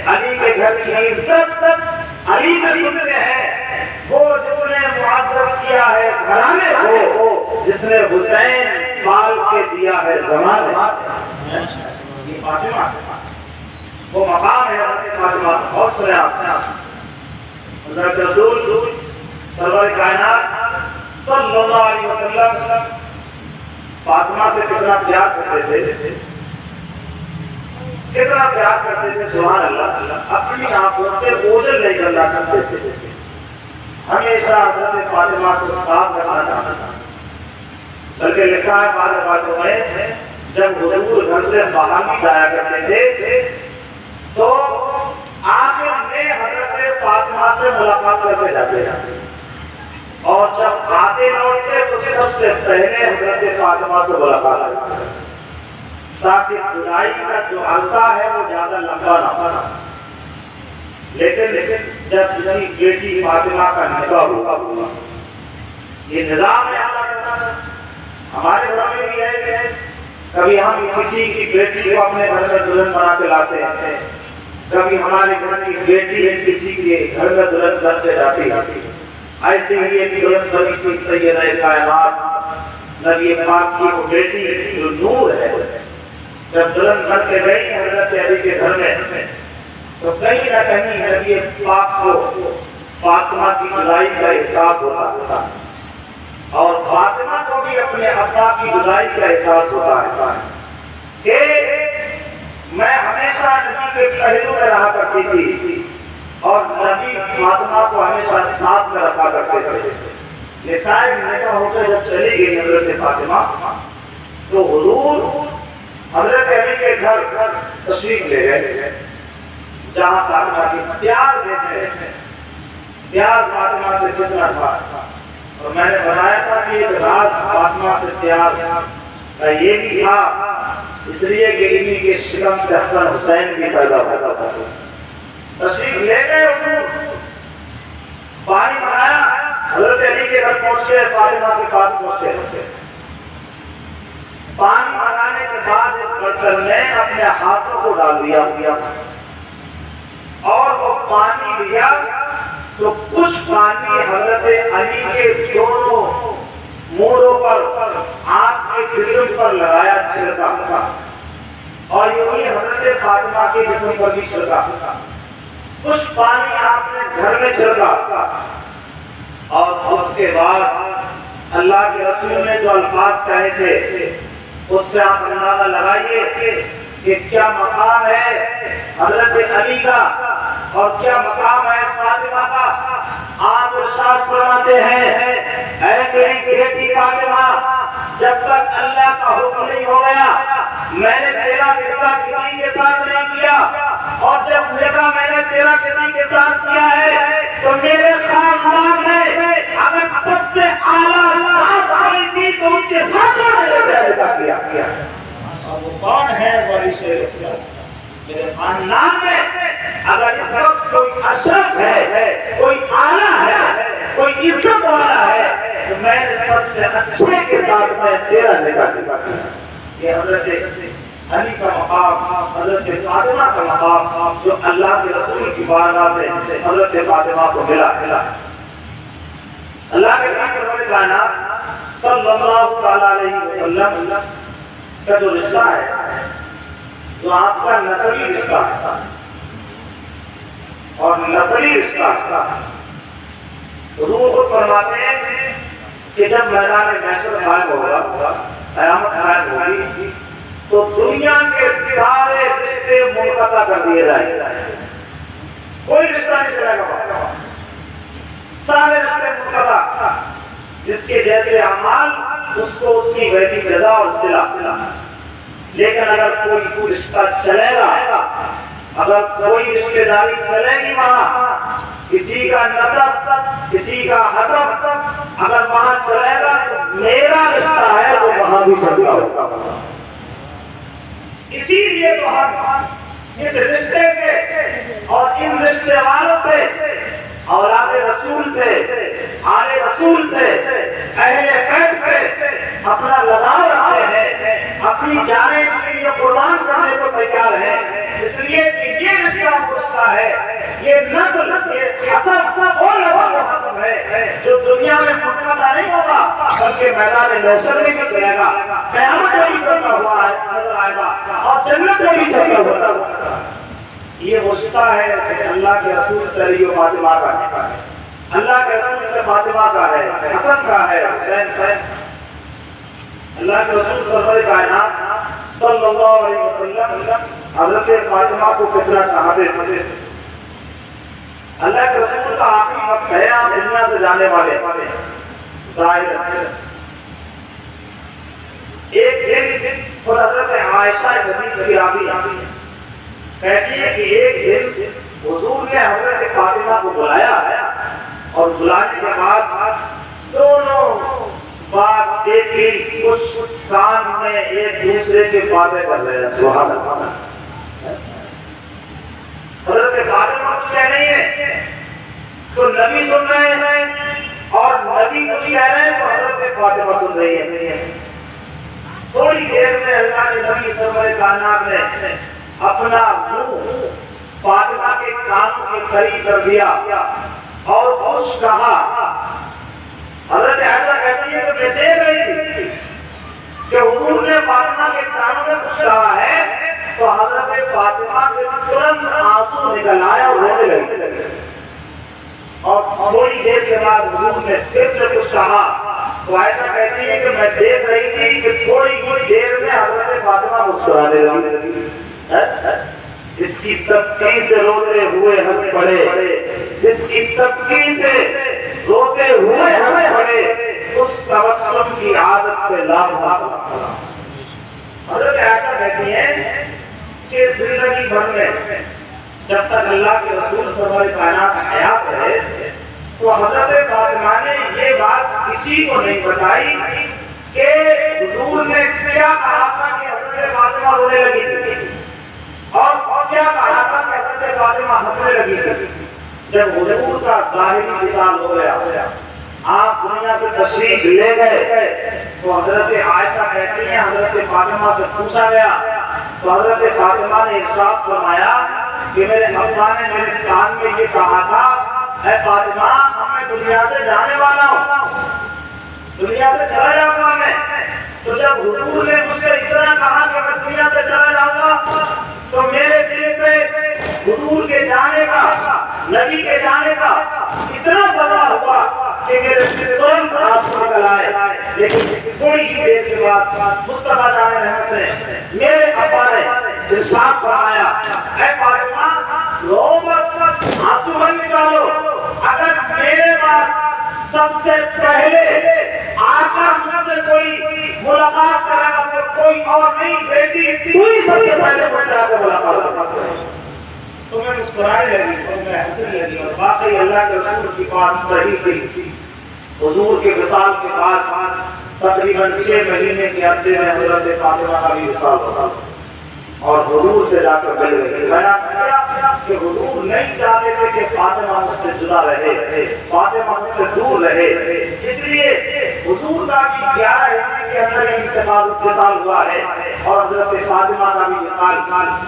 علی کے گھر کی عزت علی سے سنتے ہیں. وہ جس نے معزز کیا ہے گھرانے کو, جس نے حسین پال کے دیا ہے زمانے, یہ فاطمہ وہ مقام ہے فاطمہ. بہت سنے آپ حضرت رسول سرور کائنات صلی اللہ علیہ وسلم فاطمہ سے کتنا پیار کرتے تھے, کتنا پیار کرتے تھے. سبحان اللہ, اپنی آنکھوں سے اوجھل نہیں کرنا چاہتے تھے, ہمیشہ حضرت فاطمہ کو صاف رکھنا چاہتا تھا. بلکہ لکھا ہے بعض باتوں میں جب حضور گھر سے باہر نہیں جایا کرتے تھے تو آخر میں حضرت فاطمہ سے ملاقات کر کے جاتے ہیں, اور جب آتے لوٹتے تو سب سے پہلے حضرت فاطمہ سے ملاقات کرتے ہیں تاکہ جدائی کا جو عرصہ ہے وہ زیادہ لمبا نہ ہو. لیکن جب کسی بیٹی فاطمہ کا نکاح ہوا, یہ نظام ہے ہمارے گھر میں بھی ہے, کبھی ہم کسی کی بیٹی کو اپنے گھر میں دلہن بنا کے لاتے ہیں, کبھی ہمارے گھر کی بیٹی کسی کے گھر میں دلہن بن کے جاتی ہے. ایسے ہی ایک دلہن بنی تھی سیدہ کائنات نبی پاک کی وہ بیٹی جو نور ہے, جب دلہن بن کے گئی حضرت علی کے گھر میں تو کہیں نہ کہیں نبی پاک کو فاطمہ کی جدائی کا احساس ہوتا تھا, اور فاطمہ کو بھی اپنے ابا کی جدائی کا احساس ہوتا ہے کہ میں ہمیشہ نبی کے پہلو میں رہا کرتی تھی اور نبی فاطمہ کو ہمیشہ ساتھ میں رکھا کرتے تھے. لکھا ہے نکاح ہو کر جب چلی گئی حضرت فاطمہ تو حضور حضرت علی کے گھر تشریف لے گئے جہاں فاطمہ کی پیار دیتے ہیں. پیار فاطمہ سے کتنا تھا, اور میں نے بتایا تھا کہ ایک راز فاطمہ سے پیار کا یہ بھی تھا اس لیے کہ انہی کے شکم سے حسن حسین بھی پیدا ہوتا تھا. تشریف لے گئے حضور, پانی بنایا, حضرت علی کے گھر پہنچ کے فاطمہ کے پاس پہنچے. پانی بنانے کے بعد ایک برتن میں اپنے ہاتھوں کو ڈال دیا اور وہ پانی لیا تو کچھ پانی حضرت علی کے دونوں موڑوں پر آپ کے جسم پر لگایا چھڑکا اور یوں حضرت فاطمہ کے جسم پر بھی چھڑکا. کچھ پانی آپ نے گھر میں چھڑکا اور اس کے بعد اللہ کے رسول نے جو الفاظ کہے تھے اس سے آپ اندازہ لگائیے کہ کیا مقام ہے حضرت علی کا اور کیا مقام ہے فاطمہ کا. آپ ارشاد فرماتے ہیں اے میری بیٹی فاطمہ جب تک اللہ کا حکم نہیں ہو گیا میں نے تیرا نکاح کسی کے ساتھ نہیں کیا اور جب نکاح میں نے تیرا کسی کے ساتھ کیا ہے تو میرے خاندان میں اگر سب سے اعلیٰ ذات کوئی تھی تو اس کے ساتھ نکاح کیا. اور وہ کون ہے وارث میرے خاندان میں اگر اس وقت کوئی اشرف ہے کوئی اعلیٰ ہے کوئی عزت والا ہے تو میں نے سب سے اچھے کے ساتھ میں تیرا نکاح کیا. یہ حضرت علی کا مقام حضرت فاطمہ کا مقام جو اللہ کے رسول کی بارگاہ سے حضرت فاطمہ کو ملا. اللہ کے رسول کائنات صلی اللہ علیہ وسلم کا جو رشتہ ہے جو آپ کا نسلی رشتہ ہے اور نسلی رشتہ حضور خود فرماتے ہیں کہ جب میدان محشر قائم ہوگا قیامت قائم ہوگی تو دنیا کے سارے رشتے منقطع کر دیے جائیں گے. کوئی رشتہ نہیں چلے گا سارے رشتے منقطع. جس کے جیسے اعمال اس کو اس کی ویسی جزا اور صلہ. لیکن اگر کوئی رشتہ چلے گا اگر کوئی رشتہ داری چلے گی وہاں کسی کا نسب کسی کا حسب اگر وہاں چلے گا تو میرا رشتہ ہے تو وہاں بھی چلتا ہوگا. اسی لیے تو ہم اس رشتے سے اور ان رشتے والوں سے اولاد رسول سے آل رسول سے اہل بیت سے اپنا لگاؤ رکھتے ہیں اپنی جانیں کے لیے قربان کرنے کو تیار ہیں. اس لیے کہ یہ رشتہ رشتہ ہے یہ نسل یہ حسب وہ نسل ہے جو دنیا میں منقطع نہیں ہوگا بلکہ میدان محشر میں بھی چلے گا قیامت میں بھی چلتا ہوا نظر آئے گا اور جنت میں بھی چلتا ہوا. یہ رشتہ ہے کہ اللہ کے رسول سے علی و فاطمہ کا ہے اللہ کے رسول سے فاطمہ کا ہے حسن کا ہے حسین کا ہے. اللہ کے رسول سرور کائنات صلی اللہ علیہ وسلم حضرت فاطمہ کو کتنا چاہتے تھے. اللہ کے رسول کا آخری وقت ہے آپ دنیا سے جانے والے ظاہر. ایک دن خود حضرت عائشہ حدیث کی راوی کہتی ہے کہ ایک دن حضور نے حضرت فاطمہ کو بلایا اور بلانے کے بعد دونوں باپ بیٹی کچھ کان میں ایک دوسرے کے باتیں کر رہے ہیں. سبحان اللہ. حضرت فاطمہ کچھ کہہ رہی ہے تو نبی سن رہے ہیں اور نبی کچھ کہہ رہے ہیں تو حضرت فاطمہ سن رہی ہے. تھوڑی دیر میں اللہ کے نبی سرور کائنات نے اپنا منہ فاطمہ کے کانوں کے قریب کر دیا اور کچھ کہا. حضرت عائشہ کہتی ہے کہ میں دیکھ رہی تھی کہ حضور نے فاطمہ کے کانوں میں کچھ کہا ہے تو حضرت فاطمہ کے ترنت آنسو نکل آئے اور رونے لگے. اور تھوڑی دیر کے بعد حضور نے پھر سے کچھ کہا تو عائشہ کہتی ہے کہ میں دیکھ رہی تھی کہ تھوڑی دیر میں حضرت فاطمہ مسکرانے لگی. جس کی تسکین سے روتے ہوئے ہنس پڑے جس کی تسکین سے روتے ہوئے ہنس پڑے اس تبسم کی عادت پہ لاپتہ. حضرت عائشہ کہتی ہیں کہ زندگی بھر میں جب تک اللہ کے رسول سرور کائنات حیات رہے تو حضرت فاطمہ نے یہ بات کسی کو نہیں بتائی کہ حضور نے کیا کہا تھا کہ حضرت فاطمہ رونے لگی تھی اور کیا کہا تھا کہ حضرت فاطمہ ہنسنے لگی تھی. جب حضور کا ظاہری وصال ہو گیا آپ دنیا سے تشریف لے گئے تو حضرت عائشہ کہتی ہیں حضرت فاطمہ سے پوچھا گیا تو حضرت فاطمہ نے ارشاد فرمایا کہ میرے ابا نے میرے کان میں یہ کہا تھا اے فاطمہ میں دنیا سے جانے والا ہوں دنیا سے چلا جاؤں گا میں. تو جب حضور نے مجھ سے اتنا کہا کہ میں دنیا سے چلا جاؤں گا تو میرے دل پہ حضور کے جانے کا، نبی کے جانے کا اتنا سوال ہوا کہ میرے ترنت آنسو نکل آئے. لیکن تھوڑی ہی دیر کے بعد مصطفیٰ جان رحمت نے میرے ابا نے ارشاد فرمایا، اے فاطمہ رو مت، آنسو مت نکالو. اگر میرے بعد سب سے پہلے آقا مجھ سے کوئی ملاقات کرے گا تو کوئی اور نہیں، بیٹی تو ہی سب سے پہلے مجھ سے آ کے ملاقات کرے. تو میں مسکرانے لگی اور میں ہنسنے لگی، اور واقعی اللہ کے رسول کی بات صحیح تھی. حضور کے وصال کے بعد تقریباً 6 مہینے کے عرصے میں حضرت فاطمہ کا بھی وصال ہوا اور حضور سے جا کر مل گئی. میں سمجھا کہ حضور نہیں چاہتے تھے کہ فاطمہ مجھ سے جدا رہے، فاطمہ مجھ سے دور رہے. اس لیے حضور کا بھی 11 مہینے کے اندر انتقال وصال ہوا ہے اور حضرت فاطمہ کا بھی وصال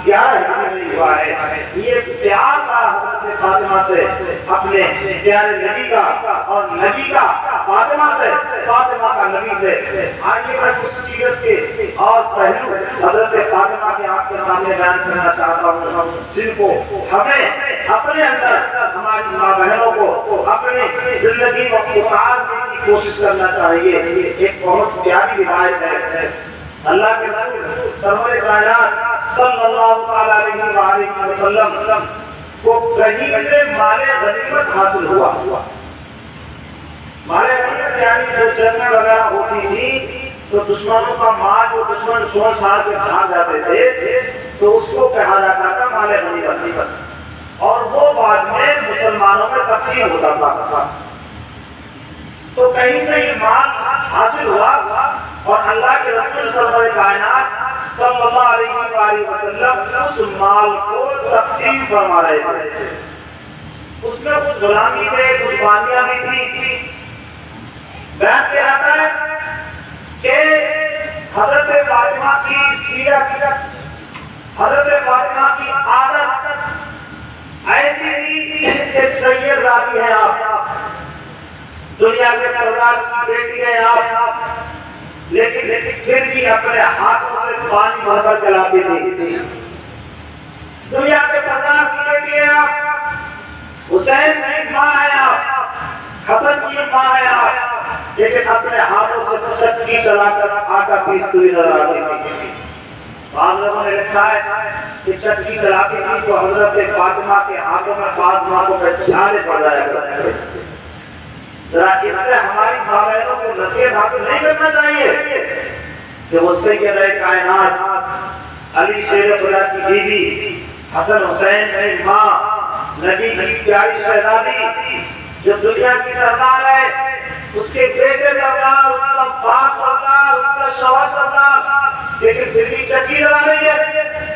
11 مہینے میں ہوا ہے. یہ پیار تھا حضرت فاطمہ سے اپنے پیارے نبی کا، اور نبی کا فاطمہ سے، فاطمہ کا نبی سے. آئیے میں کچھ سیرت کے اور پہلو حضرت فاطمہ کے آپ کے سامنے بیان کرنا چاہتا ہوں، جن کو ہمیں اپنے اندر، ہماری ماں بہنوں کو اپنی زندگی کو اتارنے کی کوشش کرنا چاہیے. ایک بہت پیاری روایت ہے، اللہ کے رسول سرور کائنات صلی اللہ علیہ وآلہ وسلم کو کہیں سے مال غنیمت حاصل ہوا. مال غنیمت یعنی جو جنگیں وغیرہ ہوتی تھی تو دشمنوں کا مال جو دشمن چھوڑ چھاڑ کے بھاگ جاتے تھے تو اس کو کہا جاتا تھا مال غنیمت، اور وہ بعد میں مسلمانوں میں تقسیم ہوتا تھا. تو کہیں سے یہ مال حاصل ہوا اور اللہ کے رسول سرور کائنات صلی اللہ علیہ وآلہ وسلم اس مال کو تقسیم فرما رہے تھے. اس میں کچھ غلامی تھے، کچھ باندیاں بھی تھی. بیان کیا جاتا ہے کہ حضرت فاطمہ کی سیرت، حضرت فاطمہ کی عادت ایسی تھی کہ سید راضی ہیں آپ، دنیا کے سردار کی بیٹی ہیں آپ، لیکن پھر بھی اپنے ہاتھوں سے پانی بھر کر چلاتی تھی. دنیا کے سردار کی بیٹی ہیں آپ، حسین کی ماں ہیں آپ، حسن کی ماں ہیں آپ، لیکن اپنے ہاتھوں سے چکی چلا کر آٹا پیستی ہوئی نظر آتی تھی. بعض لوگوں نے لکھا ہے کہ چکی چلاتی تھی تو حضرت فاطمہ کے ہاتھوں میں بعض ماتوں پہ چھالے پڑ جایا کرتے تھے. ذرا اس سے ہماری ماں بہنوں کو نصیحت حاصل نہیں کرنا چاہیے کہ وہ سید کائنات علی شیر خدا کی بیوی، حسن حسین کی ماں، نبی کی پیاری شہزادی جو دنیا کی سردار ہے، اس کے بیٹے سردار، اس کا باپ سردار، اس کا شوہر سردار، لیکن پھر بھی چکی چلا رہی ہے.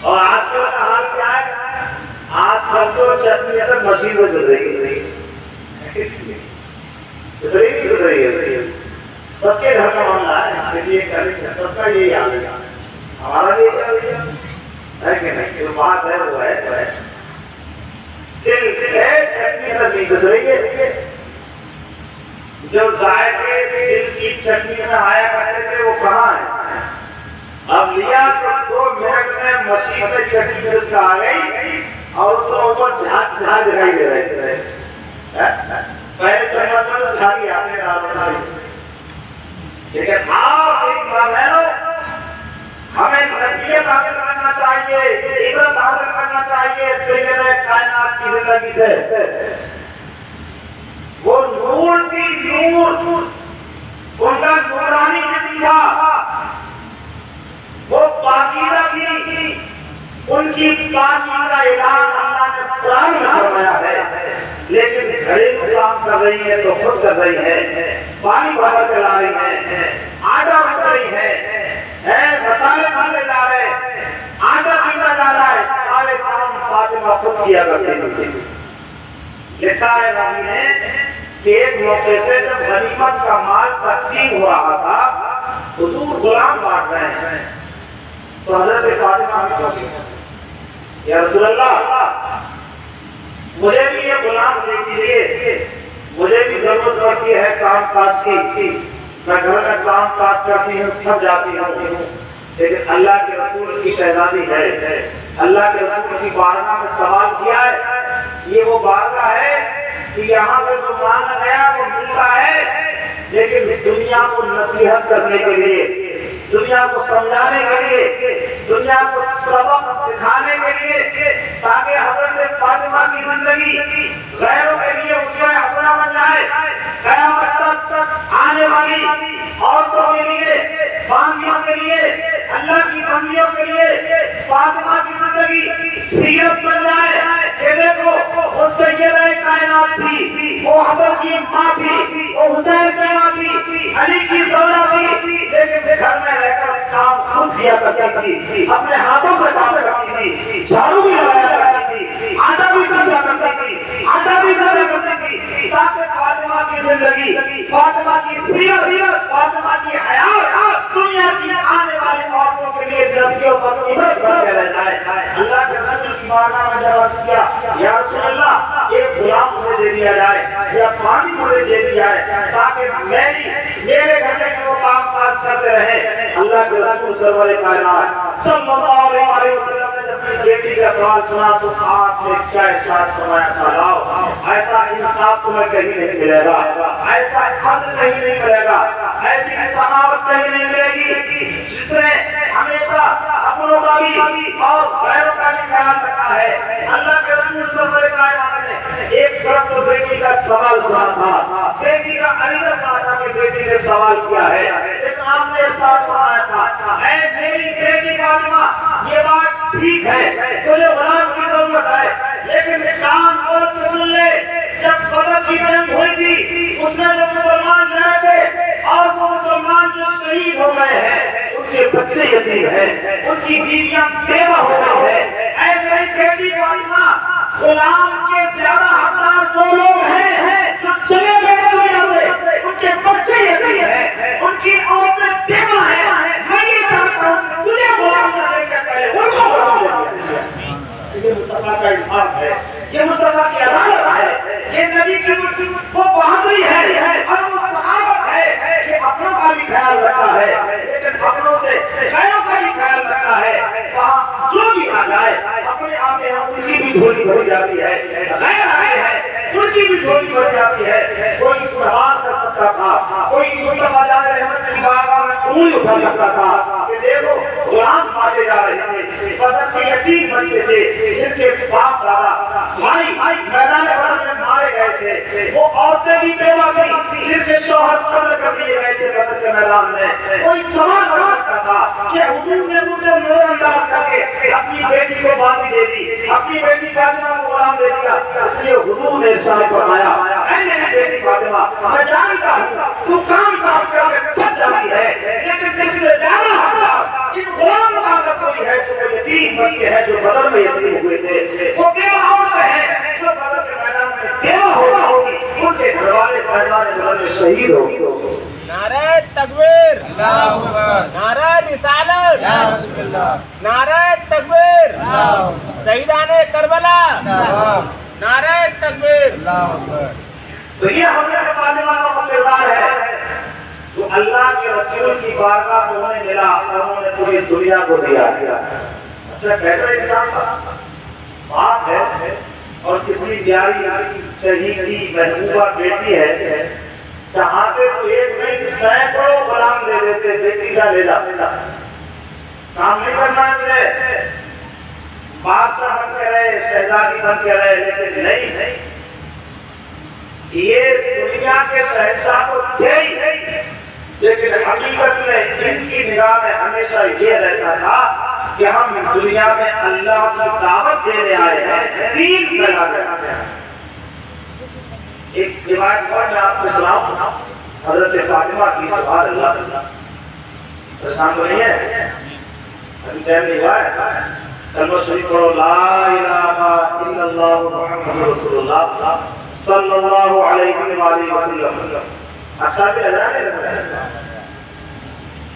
اور آج کل کا حال کیا ہے؟ آج کل تو چٹنی اگر مشین میں گزرے گی، سب کے گھر کا معاملہ ہے. اس لیے سب کا یہی حال ہے، ہمارا بھی یہی ہے کہ نہیں. جو بات ہے وہ ہے سلسلے چٹنی تک نہیں گزرے گی. جو ذائقے سل کی چٹنی میں آیا کرتے تھے وہ کہاں ہے؟ اب لیا تو 2 منٹ میں مشین میں چٹنی گرس کا آ گئی اور اس کو اوپر جھاگ جھاگ دکھائی دے رہے تھے. پہلے چمچ میں جھاگی آنے ڈالتا ہے. لیکن آپ ایک بات ہے، ہمیں نصیحت حاصل کرنا چاہیے، عبرت حاصل کرنا چاہیے سید کائنات کی زندگی سے. وہ نور تھی، نور، ان کا نورانی جسم تھا، وہ پاکیزہ تھی، ان کی پاکیزہ اعلان اللہ نے قرآن میں فرمایا ہے. لیکن گھریلو کام کر رہی ہے تو خود کر رہی ہے، پانی بھر کے لا رہی ہے، آٹا بھر رہی ہے، مسالے پیسے لا رہے، آٹا پیسا جا رہا ہے، سارے کام فاطمہ خود کیا کرتی تھی. لکھا ہے نبی نے کہ ایک موقع سے جب غنیمت کا مال تقسیم ہو رہا تھا، حضور غلام بانٹ رہے ہیں، تو حضرت فاطمہ نے کہا یا رسول اللہ مجھے بھی یہ غلام دے دیجیے. مجھے بھی ضرورت پڑتی ہے کام کاج کی، میں گھر میں کام کاج کرتی ہوں، تھک جاتی ہوں، لیکن اللہ کے رسول کی شہزادی ہے، اللہ کے رسول کی بارگاہ میں سوال کیا ہے، یہ وہ بارگاہ ہے کہ یہاں سے جو مانگا گیا وہ ملتا ہے، لیکن دنیا کو نصیحت کرنے کے لیے، دنیا کو سمجھانے کے لیے، دنیا کو سبق سکھانے کے لیے، تاکہ حضرت فاطمہ کی زندگی غیروں کے لیے اسوہ حسنہ بن جائے، قیامت تک آنے والی عورتوں کے لیے، بانگیوں کے لیے، اللہ کی بندیوں کے لیے فاطمہ کی زندگی سیرت بن جائے کہ دیکھو وہ سیدہ کائنات تھی، وہ حسن کی ماں تھی، وہ حسین کی ماں تھی، علی کی زوجہ تھی، لیکن گھر میں رہ کر کام خود کیا کرتی تھی، اپنے ہاتھوں سے کام کرتی تھی، جھاڑو بھی لگایا کرتی تھی، آٹا بھی پیسا کرتی تھی، آٹا بھی پیسا کرتی تھی، تاکہ فاطمہ کی زندگی، فاطمہ کی سیرت، فاطمہ کی حیات دنیا کی آنے والی عورتوں کے لیے دستیوں پر عبرت بن کے رہ جائے۔ اللہ کے رسول کی بارگاہ میں جب عرض کیا یا رسول اللہ ایک غلام مجھے دے دیا جائے یا پانی مجھے دے دیا جائے تاکہ میرے گھر میں وہ کام کاج کرتے رہے۔ اللہ کے رسول سرور کائنات صلی اللہ علیہ وسلم نے جب اپنی بیٹی کا سوال سنا تو آپ نے کیا ارشاد فرمایا تھا، لاؤ ایسا انصاف تمہیں کہیں نہیں ملے گا، ایسا عدل کہیں نہیں ملے گا، ایسی سخاوت کہیں نہیں ملے گی جس نے ہمیشہ اپنوں کا بھی اور غیروں کا بھی خیال رکھا ہے۔ اللہ کے رسول صلی اللہ علیہ وسلم نے ایک طرف تو بیٹی کا سوال سنا تھا، بیٹی کا علیہ سنا تھا کہ بیٹی نے سوال کیا ہے، لیکن آپ نے ارشاد فرمایا تھا اے میری بیٹی فاطمہ یہ بات ٹھیک ہے تجھے غلام کی ضرورت ہے، لیکن کان اور سن لے جب بدر کی جنگ ہوئی تھی اس میں جو مسلمان رہے تھے اور وہ مسلمان جو شہید ہو گئے ہیں ان کے بچے یتیم ہیں، ان کی بیویاں بیوہ ہو گئی ہیں، اے میری بیٹی فاطمہ غلام کے زیادہ حقدار وہ لوگ ہیں جو چلے گئے دنیا سے، ان کے بچے یتیم ہیں، ان کی عورتیں بیوہ ہیں، میں یہ چاہتا ہوں کہ تجھے غلام نہ دے کے پہلے ان کو غلام دے دیا۔ یہ مصطفیٰ کا انصاف ہے، یہ مصطفیٰ کی عدالت ہے، یہ نبی کی وہ بہادری ہے اور وہ صحابت ہے کہ اپنوں کا بھی خیال رکھا ہے لیکن اپنوں سے غیروں کا بھی خیال رکھا ہے۔ وہاں جو بھی آ جائے اپنے آتے ہیں ان کی بھی جھولی بھری جاتی ہے، غیر آئے ہیں ان کی بھی جھولی بھری جاتی ہے۔ کوئی سوال کر سکتا تھا، کوئی مصطفیٰ جان رحمت کی بارگاہ میں انگلی اٹھا سکتا تھا کہ دیکھو غلام مارے جا رہے تھے، بدر کے یتیم بچے تھے جن کے باپ دادا بھائی میدان بدر میں مارے گئے تھے، وہ عورتیں بھی بیوہ تھیں جن کے شوہر قتل کر دیے گئے تھے بدر کے میدان میں۔ کوئی سوال کر سکتا تھا کہ حضور نے مجھے نظر انداز کر کے اپنی بیٹی کو باندھی دے دی، اپنی بیٹی فاطمہ کو غلام دے دیا، اس لیے حضور نے ارشاد فرمایا اے میری بیٹی فاطمہ میں جانتا ہوں تو کام کاج کر کے تھک جاتی ہے لیکن اس سے زیادہ حقدار ان غلام کا اگر کوئی ہے تو وہ یتیم بچے ہیں جو بدر میں یتیم ہوئے تھے، وہ بیوہ عورتیں ہیں جو بدر کے میدان میں بیوہ ہونا ہوگی، ان کے گھر والے میدان بدر میں شہید ہوگی۔ نعرہ تکبیر، نعرہ رسالت، نعرہ تکبیر، شہیدان کربلا، نعرہ تکبیر۔ تو یہ حضرت فاطمہ کا کردار ہے جو اللہ کے رسول کی بارگاہ سے انہیں ملا اور انہوں نے پوری دنیا کو دیا۔ اچھا کیسا انسان تھا، باپ ہے اور کتنی پیاری چہیتی محبوبہ بیٹی ہے، چاہتے تو ایک نہیں سینکڑوں غلام لے لیتے، بیٹی کا لے جاتے، کام نہیں کرنا ہے مجھے، بادشاہ بن کے رہے، شہزادی بن کے رہے، لیکن نہیں، یہ دنیا کے شہنشاہ تو تھے ہی، لیکن حقیقت میں ان کی نگاہ میں ہمیشہ یہ رہتا تھا کہ ہم دنیا میں اللہ کی دعوت دینے آئے ہیں، دین پھیلانے آئے ہیں۔ ایک روایت اور میں آپ کو سناؤں حضرت فاطمہ کی، سبحان اللہ، پریشان تو نہیں ہے، ابھی ٹائم نہیں ہوا ہے، کلمہ شریف پڑھو لا الہ الا اللہ محمد رسول اللہ صلی اللہ علیہ وآلہ وسلم۔ اچھا بھی اذان ہے،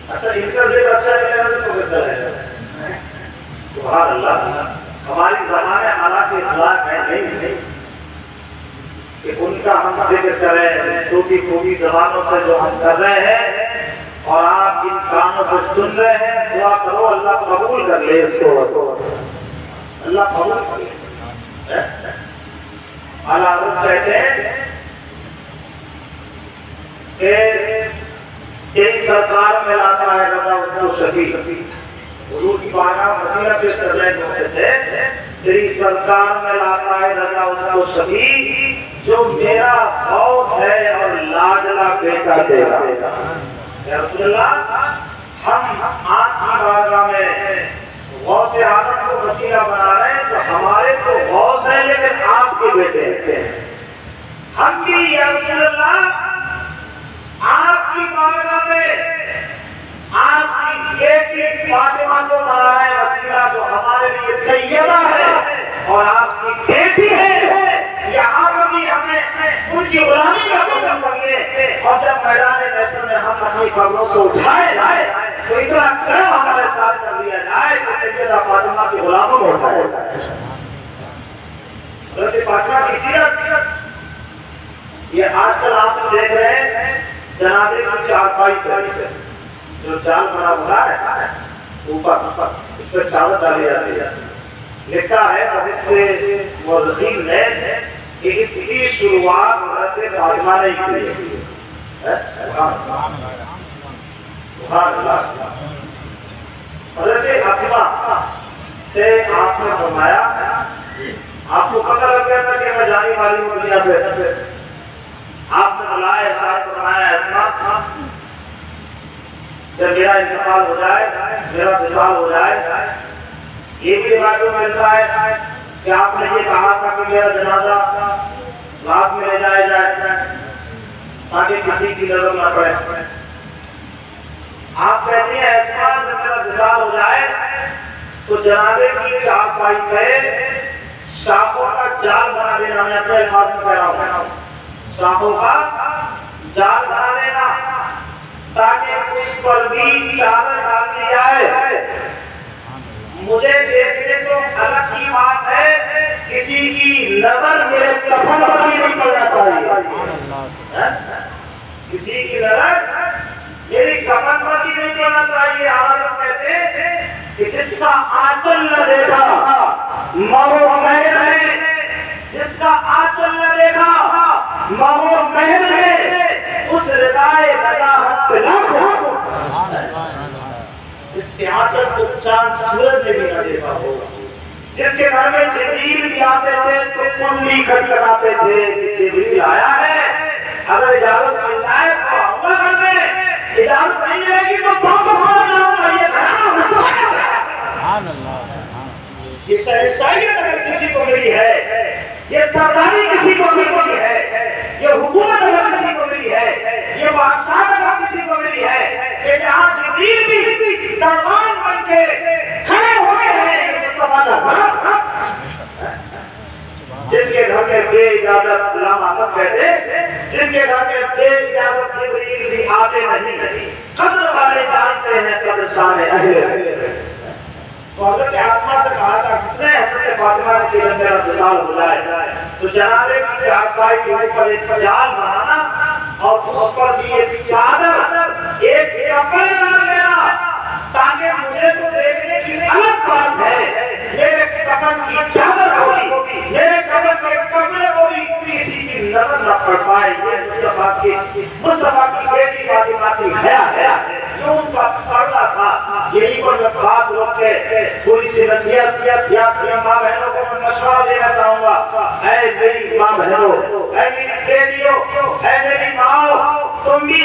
اچھا ان کا ذکر اچھا نہیں ہے تو کس کا ہے؟ سبحان اللہ، ہماری زبان حالات اصلاح ہے نہیں کہ ان کا ہم ذکر کریں چھوٹی چھوٹی زبانوں سے جو ہم کر رہے ہیں اور آپ ان کانوں سے سن رہے ہیں، دعا کرو اللہ قبول کر لے اس کو، اللہ قبول کر لے۔ اعلیٰ حضرت کہتے ہیں کہ تیری سرکار میں لاتا ہے رضا اس کو شفیع، حضور کی بارگاہ وسیلہ پیش کرنے کے سے تیری سرکار میں لاتا ہے رضا اس کو شفیع، جو میرا غوث ہے اور لاڈلا بیٹا تیرا۔ یا رسول اللہ، ہم آپ کی بارگاہ میں غوث اعظم کو وسیلہ بنا رہے ہیں، تو ہمارے تو غوث ہے لیکن آپ کے بیٹے ہیں، ہم بھی یا رسول اللہ آپ کی بارگاہ میں آپ کی بیٹی فاطمہ کو بنا رہے ہیں وسیلہ، جو ہمارے لیے سیدہ ہے اور آپ کی بیٹی ہے، یہاں پر بھی ہمیں ان کی غلامی کا حکم کریے، اور جب میدان محشر میں ہم اپنی قبروں سے اٹھائے تو اتنا کرم ہمارے ساتھ کر دیا جائے کہ سیدہ فاطمہ کی غلاموں میں اٹھائے۔ حضرت فاطمہ کی سیرت یہ آج کل آپ دیکھ رہے ہیں جنازے کی چارپائی پر جو چال بنا ہوا ہے اوپر اس پر چادر ڈالی جاتی ہے، لکھا ہے حدیث سے مورخین نے کہ اس کی شروعات حضرت فاطمہ نے کی ہے۔ سبحان اللہ۔ حضرت اسماء سے آپ نے فرمایا، آپ کو پتہ لگ گیا تھا کہ میں جانے والی ہوں دنیا سے، آپ نے بلایا ارشاد فرمایا اسماء جب میرا انتقال ہو جائے، میرا وصال ہو جائے، یہ بھی روایتوں میں ملتا ہے کہ آپ نے یہ کہا تھا کہ میرا جنازہ رات میں لے جایا جائے تاکہ کسی کی نظر نہ پڑے۔ آپ کہتی ہیں اسماء جب میرا وصال ہو جائے تو جنازے کی چارپائی پہ شاخوں کا جال بنا دینا، میں اپنے الفاظ میں کہہ رہا ہوں، شاخوں کا جال بنا دینا تاکہ اس پر بھی چادر ڈال دی جائے۔ مجھے دیکھنے تو الگ کی بات ہے، کسی کی نظر میرے کفن پر بھی نہیں پڑنا چاہیے، کسی کی نظر میری کفن پر بھی نہیں پڑنا چاہیے۔ آپ کہتے ہیں کہ جس کا آنچل نہ دیکھا مہو محل ہے، جس کا آنچل نہ دیکھا مہو محل ہے، اس ردائے وضاحت پہ لاکھوں، جس کے آنچل کو چاند سورج نے بھی نہ دیکھا ہوگا، جس کے گھر میں جبریل بھی آتے تھے تو کنڈی کھٹکھٹاتے تھے کہ جبریل آیا ہے، اگر اجازت مل جائے تو حملہ کر دیں، اجازت نہیں ملے گی تو بم پھوڑ جاؤں گا، یہ گھرانا مصطفیٰ ہے۔ یہ شہنشاہیت اگر کسی کو ملی ہے، یہ سرداری کسی کو ملی ہے، یہ حکومت اگر کسی کو ملی ہے، یہ بادشاہ اگر کسی کو ملی ہے کہ جہاں جبریل بھی دربان بن کے کھڑے ہوئے ہیں مصطفیٰ کا، جن کے گھر میں بے اجازت علامہ سب کہتے، جن کے گھر میں بے اجازت جبریل بھی آتے نہیں، قدر والے جانتے ہیں قدر شان اہل۔ تو حضرت اسماء سے کہا تھا کس نے حضرت فاطمہ کی جب میرا وصال ہو جائے تو جنازے کی چارپائی کے اوپر ایک جال بنانا اور اس پر بھی ایک چادر ایک کپڑے ڈال دینا تاکہ مجھے تو دیکھنے کی الگ بات ہے، میرے کفن کی چادر ہوگی، میرے کفن کے کپڑے ہوگی، کسی کی نظر نہ پڑ پائے۔ یہ مصطفیٰ کی بیٹی فاطمہ کی حیا ہے، یہ ان کا پردہ تھا۔ یہی پر میں بات روک کے تھوڑی سی نصیحت یا اپنی ماں بہنوں کو میں مشورہ دینا چاہوں گا۔ اے میری ماں بہنوں، اے میری بیٹیوں، اے میری ماں، تم بھی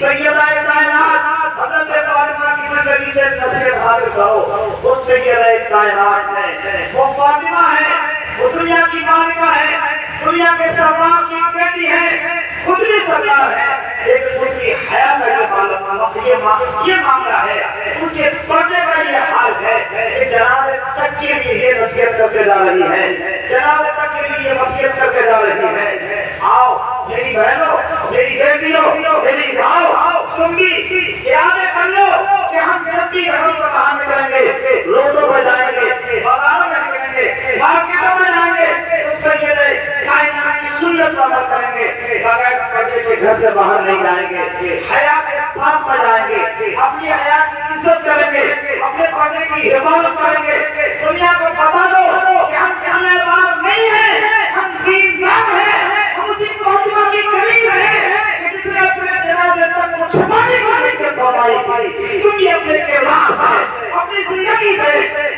سیدہ کائنات حضرت فاطمہ کی زندگی سے نصیحت حاصل کرو۔ اس سیدہ کائنات ہے، وہ فاطمہ ہے، وہ دنیا کی مالکہ ہے، دنیا کے سردار کی بیٹی ہے، خود بھی سردار ہے، لیکن ان کی حیا کا یہ معاملہ ہے، ان کے پردے کا یہ حال ہے کہ جنازے تک کے لیے یہ نصیحت کر کے جا رہی ہے، جنازے تک کے لیے یہ نصیحت کر کے جا رہی ہے۔ آؤ میری بہنوں، میری بیٹیوں، میری ماؤں، تم بھی ارادے کر لو کہ ہم جب بھی گھروں سے باہر نکلیں گے، روڈوں پہ جائیں گے، بازاروں میں نکلیں گے، مارکیٹوں میں جائیں گے، اس سے یہ کائنات کی سنت پر عمل کریں گے۔ حیا کے ساتھ بجائیں گے، اپنی حیا کی عزت کریں گے، اپنے پردے کی حفاظت کریں گے، دنیا کو بتا دو کہ ہم جانے دار نہیں ہیں، ہم دیندار ہیں، ہم اسی فاطمہ کی کلی رہے جس نے اپنے جنازے تک کو چھپانے کی مشکل فرمائی تھی۔ تم بھی اپنے کردار سے، اپنی زندگی سے،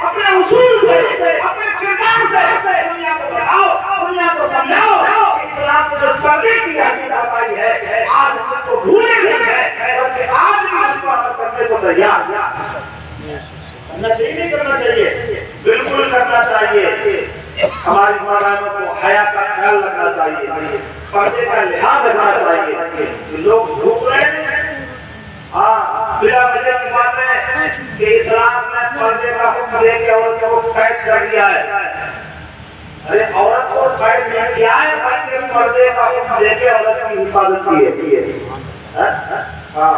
اپنے اصول سے، اپنے کردار سے دنیا کو بتاؤ، دنیا کو سمجھاؤ کہ اسلام میں جو پردے کی حقیقت آئی ہے آج ہم اس کو بھولے نہیں ہیں، بلکہ آج بھی اس کو عمل کرنے کو تیار نہیں کرنا چاہیے، بالکل کرنا چاہیے۔ ہماری ماں کو حیا کا خیال رکھنا چاہیے، پردے کا لحاظ رکھنا چاہیے۔ لوگ بھوک رہے ہیں، ہاں بلا وجہ کی بات ہے کہ اسلام نے پردے کا حکم دے کے عورت کو قید کر دیا ہے۔ ارے عورت کو قید نہیں کیا ہے بلکہ پردے کا حکم دے کے عورت کی حفاظت کی ہے۔ ہاں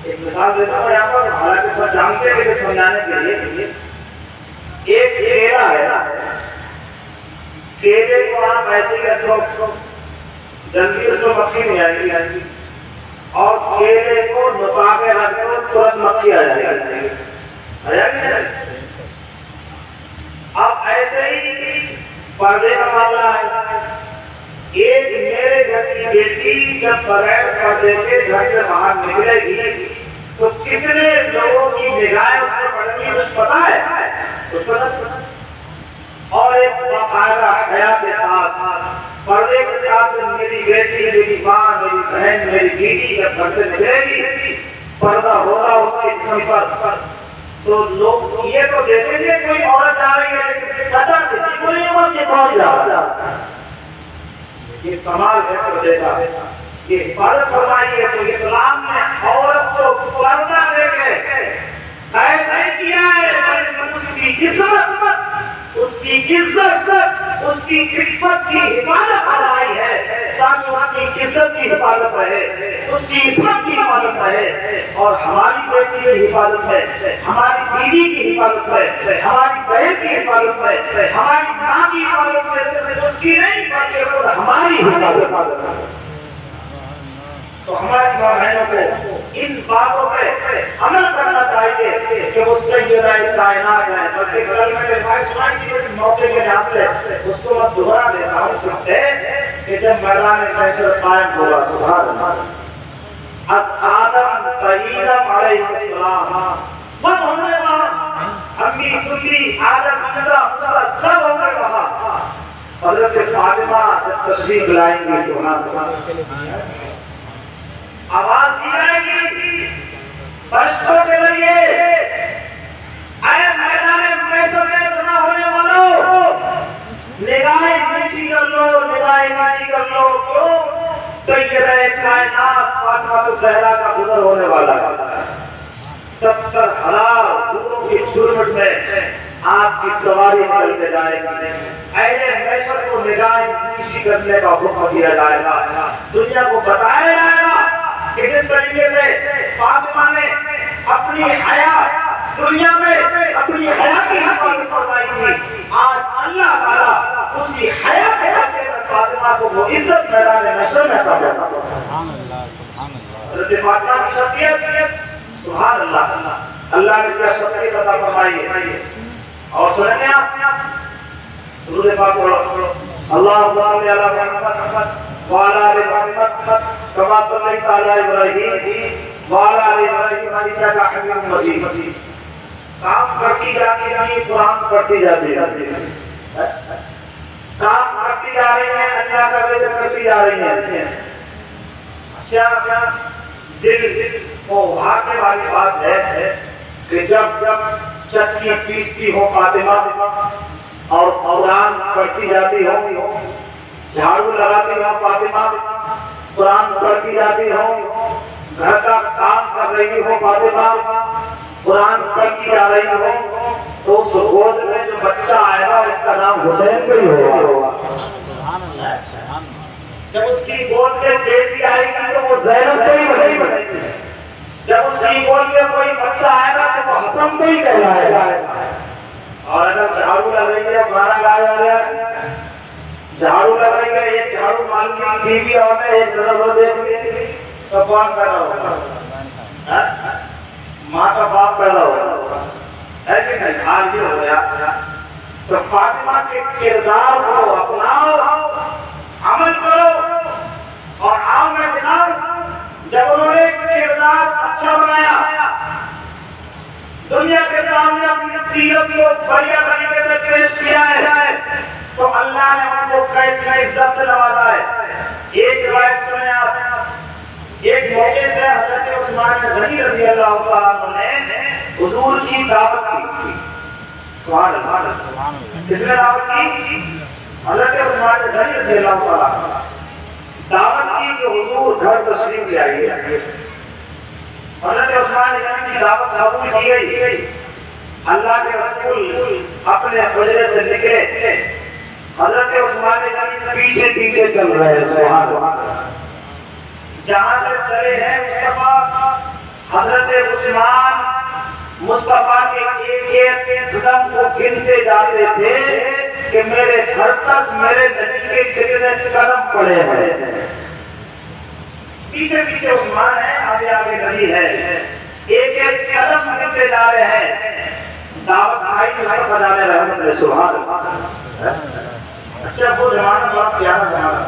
ایک مثال دیتا ہوں یہاں پر، حالانکہ سب جانتے ہیں کہ سمجھانے کے لیے ایک کیلا ہے، کیلے کو آپ ایسے ہی رکھو جلدی اس میں مکھی نہیں آئے گی، اور کیلے کو نکا کے رکھو ترنت مکھی آ جائے گی۔ اب ایسے ہی پردے کا معاملہ ہے۔ ایک میرے گھر کی بیٹی جب بغیر پردے کے گھر سے باہر نکلے گی تو کتنے لوگوں کی نگاہیں اس پر پڑیں گی کچھ پتا ہے؟ کچھ پتا؟ اور ایک باقاعدہ حیا کے ساتھ پردے کے ساتھ میری بیٹی، میری ماں، میری بہن، میری بیوی جب گھر سے نکلے گی پردہ ہوگا اس کے جسم پر، تو لوگ یہ تو دیکھیں گے کوئی عورت جا رہی ہے لیکن پتہ کسی کو نہیں ہوگا کہ کون جا رہا ہے۔ یہ کمال ہے پردے کا، یہ حفاظت فرمائی ہے۔ تو اسلام نے عورت کو پردہ دے کے قید نہیں کیا ہے بلکہ اس کی عصمت، اس کی عزت، اس کی عفت کی حفاظت فرمائی ہے تاکہ اس کی عزت کی حفاظت رہے، اس کی عصمت کی حفاظت رہے، اور ہماری بیٹی کی حفاظت ہے، ہماری بیوی کی حفاظت ہے، ہماری بہن کی حفاظت ہے، ہماری ماں کی حفاظت ہے، صرف اس کی نہیں بلکہ خود ہماری حفاظت ہے۔ تو ہماری ماں بہنوں کو ان باتوں پہ عمل کرنا چاہیے کہ وہ سیدہ کائنات ہے۔ بلکہ بغل میں ایک بات سنائی تھی لیکن موقع کے لحاظ سے اس کو میں دوہرا دیتا ہوں پھر سے کہ جب میدان محشر قائم ہوگا، سبحان اللہ، از آدم تا عیسیٰ علیہ السلام سب ہوں گے وہاں، امی تمی آدم عیسیٰ موسیٰ سب ہوں گے وہاں۔ حضرت فاطمہ جب تشریف لائیں گی، سبحان اللہ، آواز دی جائے گی فرشتوں کے ذریعے، اے میدان محشر میں جمع ہونے والوں، نگاہیں نیچی کر لو، نگاہیں نیچی کر لو، کیوں؟ سیدہ کائنات فاطمہ الزہرا کا گزر ہونے والا ہے۔ 70,000 دوروں کی جھرمٹ میں آپ کی سواری نکل کے جائے گی۔ اہل محشر کو نگاہیں نیچی کرنے کا حکم دیا جائے گا، دنیا کو بتایا جائے گا کہ جس طریقے سے فاطمہ نے اپنی حیا دنیا میں اپنی حیا کی حفاظت فرمائی تھی، آج اللہ تعالیٰ اسی حیا کے ساتھ فاطمہ کو وہ عزت میدان محشر میں عطا کرے گا۔ سبحان اللہ، سبحان اللہ۔ حضرت فاطمہ کی شخصیت، سبحان اللہ، اللہ نے کیا شخصیت عطا فرمائی ہے۔ اور سنیں گے آپ درود پاک پڑھو، اللہم صلی علی محمد وعلی آل محمد کما صلیت علی ابراہیم وعلی آل ابراہیم انک حمید مجید۔ کام کرتی جاتی ہے، قرآن پڑھتی جاتی ہے، کام کرتی جا رہی ہیں، اللہ کا ذکر کرتی جا رہی ہیں۔ اچھا دل کو بھاگنے والی بات ہے کہ جب چکی پیستی ہو فاطمہ اور قرآن پڑھتی جاتی ہو، جھاڑو لگاتی ہو فاطمہ، قرآن پڑھتی جاتی ہو، گھر کا کام کر رہی ہو فاطمہ، قرآن پڑھتی جا رہی ہو، تو اس گود میں جو بچہ آئے گا اس کا نام حسین بھی ہوگا۔ جب اس کی گود میں بیٹی آئے گی تو وہ زینب بھی بنے گی، جب اس کی گود میں کوئی بچہ آئے گا تو وہ حسن بھی کہلائے گا۔ اور اگر جھاڑو لگ رہی ہے، گانا گایا جا رہا ہے، جھاڑو لگ رہی ہے، یہ جھاڑو معلوم ٹی وی اور میں ایک نظر دیکھ لی، تو کون پیدا ہوگا؟ ماں کا باپ پیدا ہوگا، ہے کہ نہیں؟ آج یہ ہو گیا۔ تو فاطمہ کے کردار کو اپناؤ، عمل کرو، اور آؤ میں دکھاؤں جب انہوں نے کردار اچھا بنایا، دنیا کے سامنے اپنی سیرت کو بڑھیا طریقے سے پیش کیا ہے، تو اللہ نے ان کو کیسی عزت سے نوازا ہے۔ ایک روایت سنیں آپ، ایک موقع سے حضرت عثمان غنی رضی اللہ تعالیٰ عنہ نے حضور کی دعوت کی۔ سبحان اللہ، کس نے دعوت کی؟ حضرت عثمان غنی رضی اللہ تعالیٰ عنہ دعوت کی کہ حضور گھر تشریف لے آئیے۔ حضرت عثمان غنی کی دعوت قبول کی گئی۔ اللہ کے رسول اپنے حجرے سے نکلے، حضرت عثمان غنی پیچھے پیچھے چل رہے ہیں۔ سبحان اللہ، جہاں سے چلے ہیں مصطفیٰ، حضرت عثمان مصطفیٰ کے ایک ایک قدم کو گنتے جاتے تھے کہ میرے گھر تک میرے نبی کے کتنے قدم پڑے ہیں۔ پیچھے پیچھے عثمان ہے، آگے آگے نبی ہے، ایک ایک قدم گنتے جا رہے ہیں۔ دعوت آئی مصطفیٰ جانے رحمت اللہ۔ سبحان اللہ، اچھا وہ زمانہ بہت پیارا زمانہ،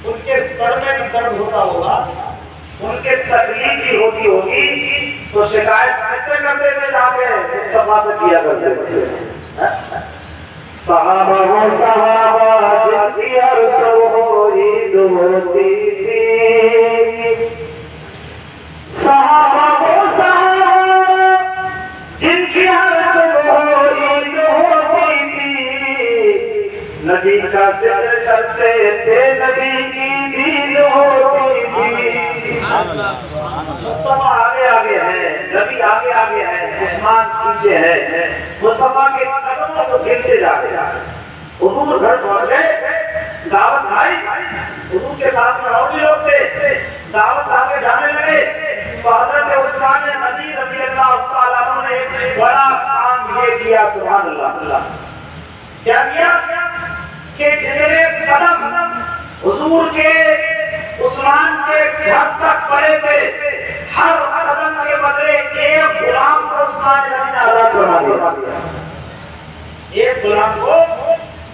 ان کے سر میں بھی درد ہوتا ہوگا، ان کے تکلیف بھی ہوتی ہوگی، تو شکایت کیسے کرتے تھے؟ جا کے مصطفیٰ سے کیا کرتے تھے۔ صحابہ و صحابہ جن کی ہر صبح عید ہوتی تھی، صحابہ و صحابہ جن کی ہر صبح عید ہوتی تھی، نبی کا ذکر کرتے تھے، نبی کی دید ہوتی تھی۔ مصطفیٰ آگے آگے ہے، نبی آگے آگے ہے، عثمان پیچھے ہے، مصطفیٰ کے قدموں کو گنتے جا رہے ہیں۔ حضور گھر پہنچ گئے، دعوت آئی، حضور کے ساتھ میں اور بھی لوگ تھے، دعوت آگے جانے لگے، تو حضرت عثمان غنی رضی اللہ تعالیٰ عنہ نے ایک بڑا کام یہ کیا۔ سبحان اللہ، کیا کیا کہ جتنے قدم حضور کے عثمان کے گھر تک پڑے تھے، ہر قدم کے بدلے ایک غلام کو عثمان غنی نے آزاد بنا دیا۔ ایک غلام کو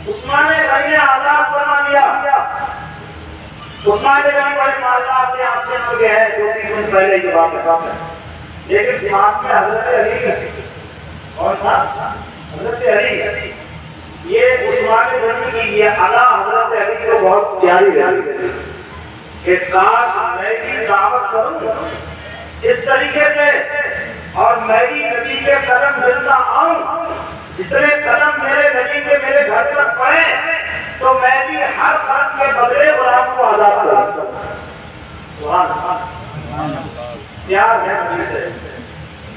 عثمان غنی نے آزاد بنا دیا۔ عثمان غنی بڑے مالدار تھے، آپ سن چکے ہیں، 2-3 دن پہلے یہ بات ہے، لیکن ساتھ میں حضرت علی، کون تھا؟ حضرت علی۔ یہ عثمان غنی کی یہ ادا حضرت علی کو بہت پیاری لگی کہ کاش میں بھی دعوت کروں اس طریقے سے، اور میں بھی نبی کے قدم ملتا آؤں، جتنے قدم میرے نبی کے میرے گھر تک پڑے، تو میں بھی ہر قدم کے بدلے غلام کو آزاد کروں۔ سبحان اللہ، پیار ہے نبی سے،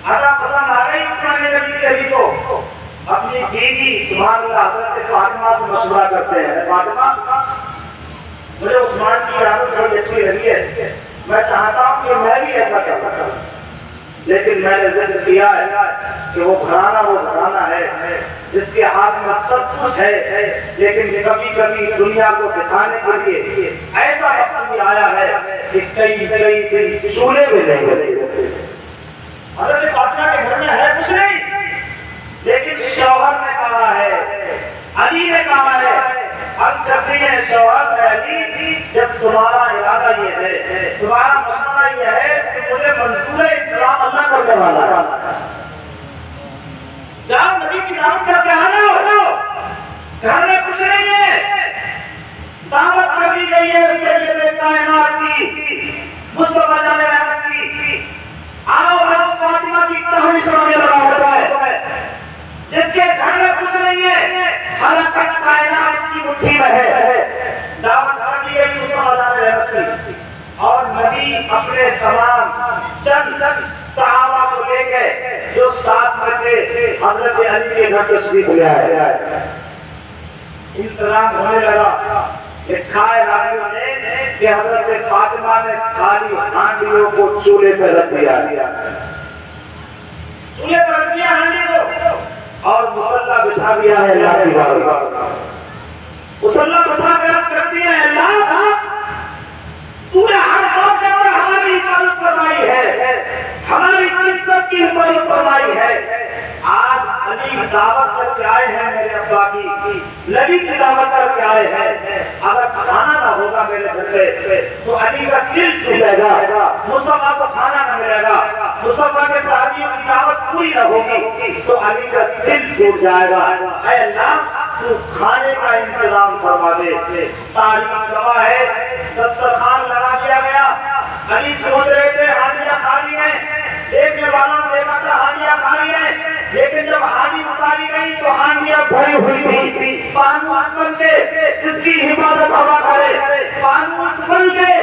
ادا پسند آ گئی عثمان نبی کے علی کو۔ اپنی بیوی سبحان اللہ حضرت فاطمہ سے مشورہ کرتے ہیں، فاطمہ مجھے عثمان کی عادت بڑی اچھی لگی ہے، میں چاہتا ہوں کہ میں بھی ایسا کرتا ہوں، لیکن میں نے ذکر کیا ہے کہ وہ گھرانہ ہے جس کے ہاتھ میں سب کچھ ہے، لیکن کبھی کبھی دنیا کو دکھانے کے لیے ایسا وقت بھی آیا ہے کہ کئی دن چولہے میں نہیں ہوتے۔ حضرت فاطمہ کے گھر میں ہے کچھ نہیں، لیکن شوہر نے کہا ہے، علی نے کہا ہے، عرض کرتی ہے شوہر علی، جب تمہارا ارادہ یہ ہے، تمہارا مشورہ یہ ہے کہ مجھے منظور ہے، انتظام اللہ کرنے والا ہے، جاؤ نبی کی دعوت کر کے آنا، گھر میں کچھ نہیں ہے، دعوت کر دی گئی ہے سید کائنات کی، مصطفیٰ جان رحمت کی، آؤ بس فاطمہ کی کہانی سنانے لگا ہوتا ہے، جس کے گھر میں کچھ نہیں ہے، حرکت کائنات اس کی مٹھی میں ہے، دعوت کر دی گئی مصطفیٰ جان رحمت کی، اور نبی اپنے تمام چند صحابہ کو لے گئے جو ساتھ میں تھے، حضرت علی کے گھر تشریف لے آئے۔ انتظام ہونے لگا، لکھا ہے راویوں نے کہ حضرت فاطمہ نے خالی ہانڈیوں کو چولہے پہ رکھ دیا، چولہے پر رکھ دیا ہانڈی کو، اور مصلی بچھا دیا ہے اللہ کی بارگاہ، مصلی بچھا کے عرض کرتی ہے اللہ تو نے نبی کی دعوت کر کے آئے ہیں، اگر کھانا نہ ہوگا میرے گھر پہ تو علی کا دل ٹوٹے گا، مصطفیٰ کو کھانا نہ ملے گا، مصطفیٰ کے صحابیوں کی دعوت پوری نہ ہوگی تو علی کا دل ٹوٹ جائے گا۔ اے اللہ تو کھانے کا انتظام فرما دے۔ تاریخ گواہ ہے، دسترخوان لگا دیا گیا، علی سوچ رہے تھے ہانڈیاں خالی ہیں، دیکھنے والوں نے دیکھا تھا ہانڈیاں خالی ہیں، لیکن جب ہانڈی اتاری گئی تو ہانڈیاں بھری ہوئی تھی۔ فانوس بن کے جس کی حفاظت ہوا کرے، فانوس بن کے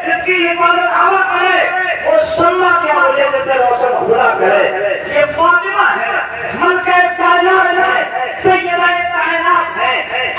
جس کی حفاظت ہوا کرے، وہ شمع کے وجہ سے روشن ہوا کرے۔ یہ فاطمہ ہے، ملکہ کائنات ہے، سیدہ کائنات ہے۔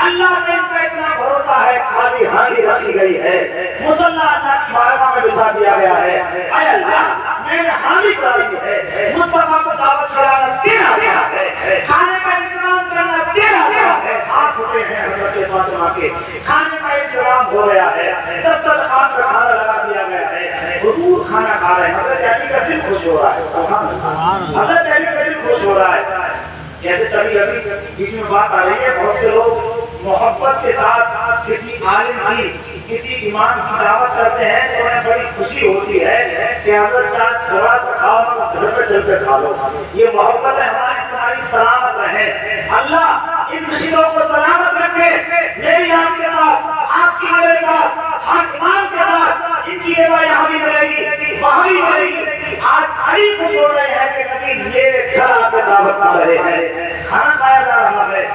اللہ نے ان کا اتنا بھروسہ ہے، خالی ہانڈی رکھی گئی ہے، مصلی اللہ کی بارگاہ میں بچھا دیا گیا ہے۔ اے اللہ میں نے ہانڈی چڑھائی ہے، مصطفیٰ کو دعوت چڑھانا تیرا کام ہے، کھانے کا انتظام کرنا تیرا کام ہے۔ ہاتھ اٹھے ہیں حضرت فاطمہ کے، کھانے کا انتظام ہو گیا ہے، دسترخوان پر کھانا لگا دیا گیا ہے، حضور کھانا کھا رہے ہیں۔ حضرت علی کا دل خوش ہو رہا ہے، سبحان اللہ، حضرت علی کا دل خوش ہو رہا ہے۔ جیسے کبھی کبھی بیچ میں بات آ رہی ہے، بہت سے لوگ محبت کے ساتھ کسی عالم کی، کسی امام کی دعوت کرتے ہیں تو انہیں بڑی خوشی ہوتی ہے کہ اگر چاہے تھوڑا سا کھاؤ تو گھر پہ چل کے کھا لو۔ یہ محبت ہے ہماری، تمہاری سلامت رہے۔ اللہ ان مشکلوں کو سلامت رکھے، میری آپ کے ساتھ، آپ کی میرے ساتھ، ہر امام کے ساتھ ان کی رضا یہاں بھی ملے گی، وہاں بھی ملے گی۔ آج علی خوش ہو رہے ہیں کہ نبی میرے گھر آ کے دعوت کر رہے ہیں، کھانا کھایا جا رہا ہے۔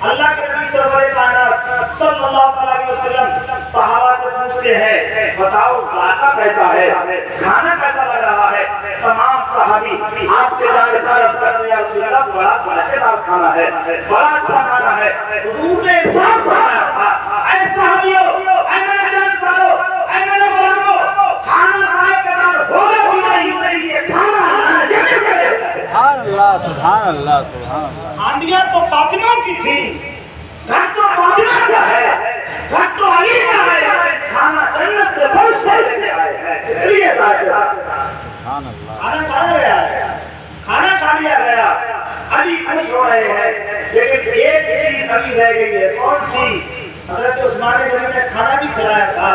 اللہ کے نبی سرور کائنات صلی اللہ علیہ وسلم صحابہ سے پوچھتے ہیں بتاؤ ذائقہ کیسا ہے، کھانا کیسا لگ رہا ہے؟ تمام صحابی آپ کے جانے سے عرض کرتے ہیں یا رسول اللہ بڑا ذائقے دار کھانا ہے، بڑا اچھا کھانا ہے۔ حضور نے ارشاد فرمایا تھا اے صحابیو، اے میرے جانسارو، اے میرے غلامو، کھانا ذائقے دار ہوگا بھی نہیں، یہ کھانا سبحان اللہ سبحان اللہ سبحان اللہ۔ ہانڈیاں تو فاطمہ کی تھی، گھر تو فاطمہ کا ہے، گھر تو علی کا ہے، کھانا جنت سے فرش سے لے کے آئے ہیں، اس لیے سبحان اللہ۔ کھانا کھایا گیا ہے، کھانا کھا لیا گیا، علی خوش ہو رہے ہیں، لیکن ایک چیز ابھی رہ گئی ہے، کون سی؟ حضرت عثمان غنی نے کھانا بھی کھلایا تھا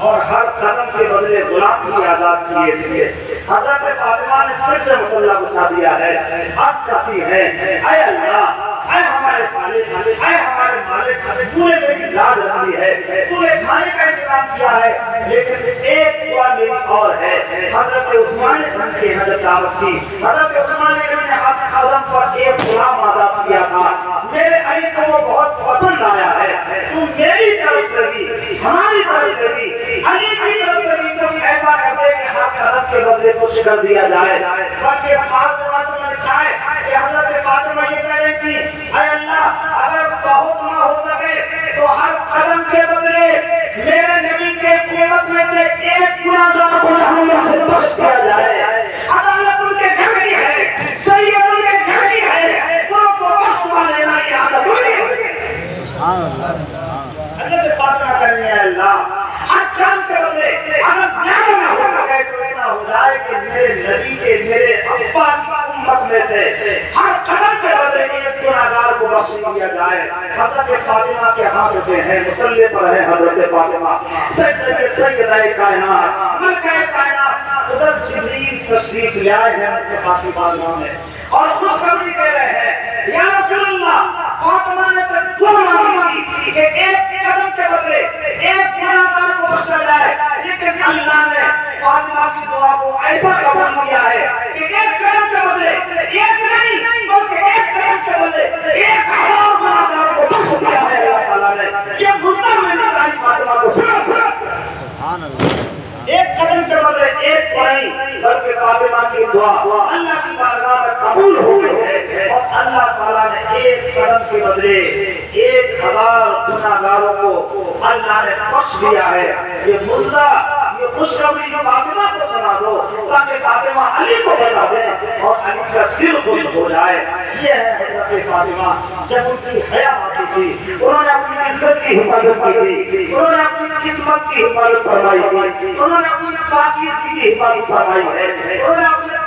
اور ہر قدم کے بدلے غلام بھی آزاد کیے تھے۔ حضرت فاطمہ نے پھر سے مصلی بچھا دیا ہے، عرض کرتی ہے اے اللہ، اے ہمارے خالق، اے ہمارے مالک، تو نے میری لاج رکھی ہے، تو نے کھانے کا انتظام کیا ہے، لیکن ایک دعا میری اور ہے۔ حضرت عثمان غنی کی حضرت دعوت کی، حضرت عثمان غنی نے اپنے قدم پر ایک غلام آزاد کیا تھا، میرے علی کو وہ بہت پسند آیا ہے، تو میری طرف سے بھی، ہماری طرف سے بھی، علی کی طرف سے بھی کچھ ایسا کر دے کہ ہر قدم کے بدلے کچھ کر دیا جائے۔ بلکہ بعض روایتوں میں لکھا ہے کہ حضرت فاطمہ یہ کہہ رہی تھی اے اللہ اگر بہت نہ ہو سکے تو ہر قدم کے بدلے میرے نبی کے قیمت میں سے ایک گناہگار کو جہنم سے بخش دیا جائے۔ عدالت ان کے گھر کی ہے، شریعت ان کے گھر کی ہے، ان کو بخشوا لینا یہ عادت ہوگی۔ سبحان اللہ۔ حضرت فاطمہ کہنے ہیں اللہ ہر کام کے بدلے اگر زیادہ نہ ہو سکے تو اتنا ہو جائے کہ میرے نبی کے، میرے ابا کی امت میں سے ہر قدم کے بدلے ایک گناہگار کو بخش دیا جائے۔ حضرت فاطمہ کے ہاتھ اٹھے ہیں، مصلی پر ہے حضرت فاطمہ، سیدہ کائنات، ملکہ کائنات۔ ادھر جبریل تشریف لے آئے ہیں مصطفیٰ کی بارگاہ میں اور خوشخبری دے رہے ہیں یا رسول اللہ فاطمہ نے تو دعا مانگی تھی کہ ایک قدم کے بدلے ایک گناہگار کو بخشا جائے، لیکن اللہ نے فاطمہ کی دعا کو ایسا قبول کیا ہے کہ ایک قدم کے بدلے ایک نہیں بلکہ ایک قدم کے بدلے ایک ہزار گناہگار کو بخش دیا ہے اللہ تعالیٰ نے۔ یہ مستقبل میں فاطمہ کو سنا سبحان اللہ۔ ایک قدم کے بدلے ایک نہیں بلکہ فاطمہ کی دعا اللہ کی بارگاہ میں قبول ہو گئی ہے اور اللہ تعالیٰ نے ایک قدم کے بدلے 1000 گناہگاروں کو اللہ نے بخش دیا ہے۔ یہ مزدہ، یہ خوشخبری جو فاطمہ کو سنا دو تاکہ فاطمہ علی کو بتا دے اور علی کا دل خوش ہو جائے۔ یہ ہے حضرت فاطمہ، جب ان کی حیا باقی تھی انہوں نے اپنی عزت کی حفاظت کی تھی، انہوں نے اپنی قسمت کی حفاظت فرمائی تھی، انہوں نے اپنی پاکیزگی کی حفاظت فرمائی ہے، انہوں نے اپنے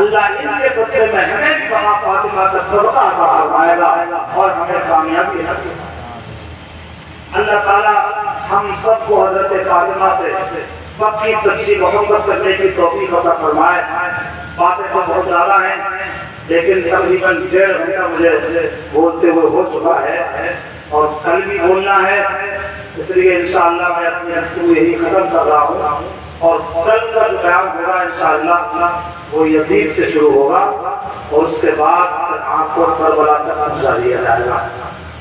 اللہ ان کے صدقے میں ہمیں بھی وہاں فاطمہ کا صدقہ عطا فرمائے گا اور ہمیں کامیابی عطا فرمائے گا۔ اللہ تعالیٰ ہم سب کو حضرت فاطمہ سے پکی سچی محبت کرنے کی توفیق عطا فرمائے۔ باتیں تو بہت زیادہ ہیں لیکن تقریباً 1.5 گھنٹہ مجھے بولتے ہوئے ہو چکا ہے اور کل بھی بولنا ہے، اس لیے انشاءاللہ میں اپنی گفتگو یہی ختم کر رہا ہوں اور کل کا جو بیان ہوگا انشاءاللہ وہ یزید سے شروع ہوگا اور اس کے بعد آپ کو کربلا تک پہنچا دیا جائے گا۔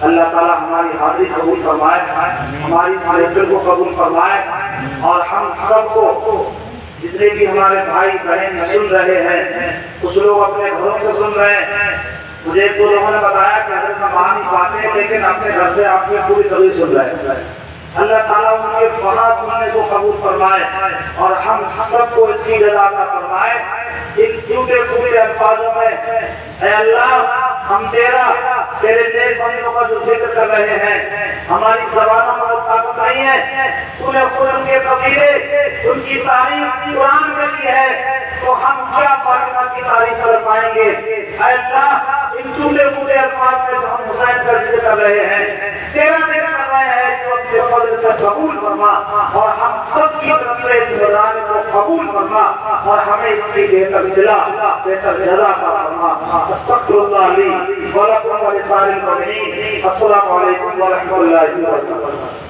اللہ تعالیٰ ہماری حاضری قبول فرمائے، ہماری اس محفل کو قبول فرمائے اور ہم سب کو جتنے بھی ہمارے بھائی بہن سن رہے ہیں کچھ لوگ اپنے گھروں سے سن رہے ہیں، مجھے 2 لوگوں نے بتایا کہ حضرت ہم آ نہیں پاتے ہیں لیکن اپنے گھر سے آپ نے پوری طرح سن رہے ہیں۔ اللہ تعالیٰ ان کے وہاں سننے کو قبول فرمائے اور ہم سب کو اس کی جزا عطا فرمائے۔ ان ٹوٹے پھوٹے الفاظوں میں اے اللہ ہم تیرے نیک بندوں کا جو ذکر کر رہے ہیں، ہماری زبانوں میں طاقت نہیں ہے، تو نے خود ان کے قصیدے ان کی تعریف قرآن میں کی ہے تو ہم کیا فاطمہ کی تعریف کر پائیں گے۔ اے اللہ ان ٹوٹے پھوٹے الفاظ میں جو ہم حسین کا ذکر کر رہے ہیں تیرا ذکر کر رہے ہیں تو اپنے فضل سے قبول فرما اور ہم سب کی طرف سے اس مدان کو قبول فرما اور ہمیں اس کی بہتر صلہ بہتر جزا عطا فرما۔ استغفر اللہ لی ولکم ولسائر المؤمنین۔ السلام علیکم ورحمۃ اللہ وبرکاتہ۔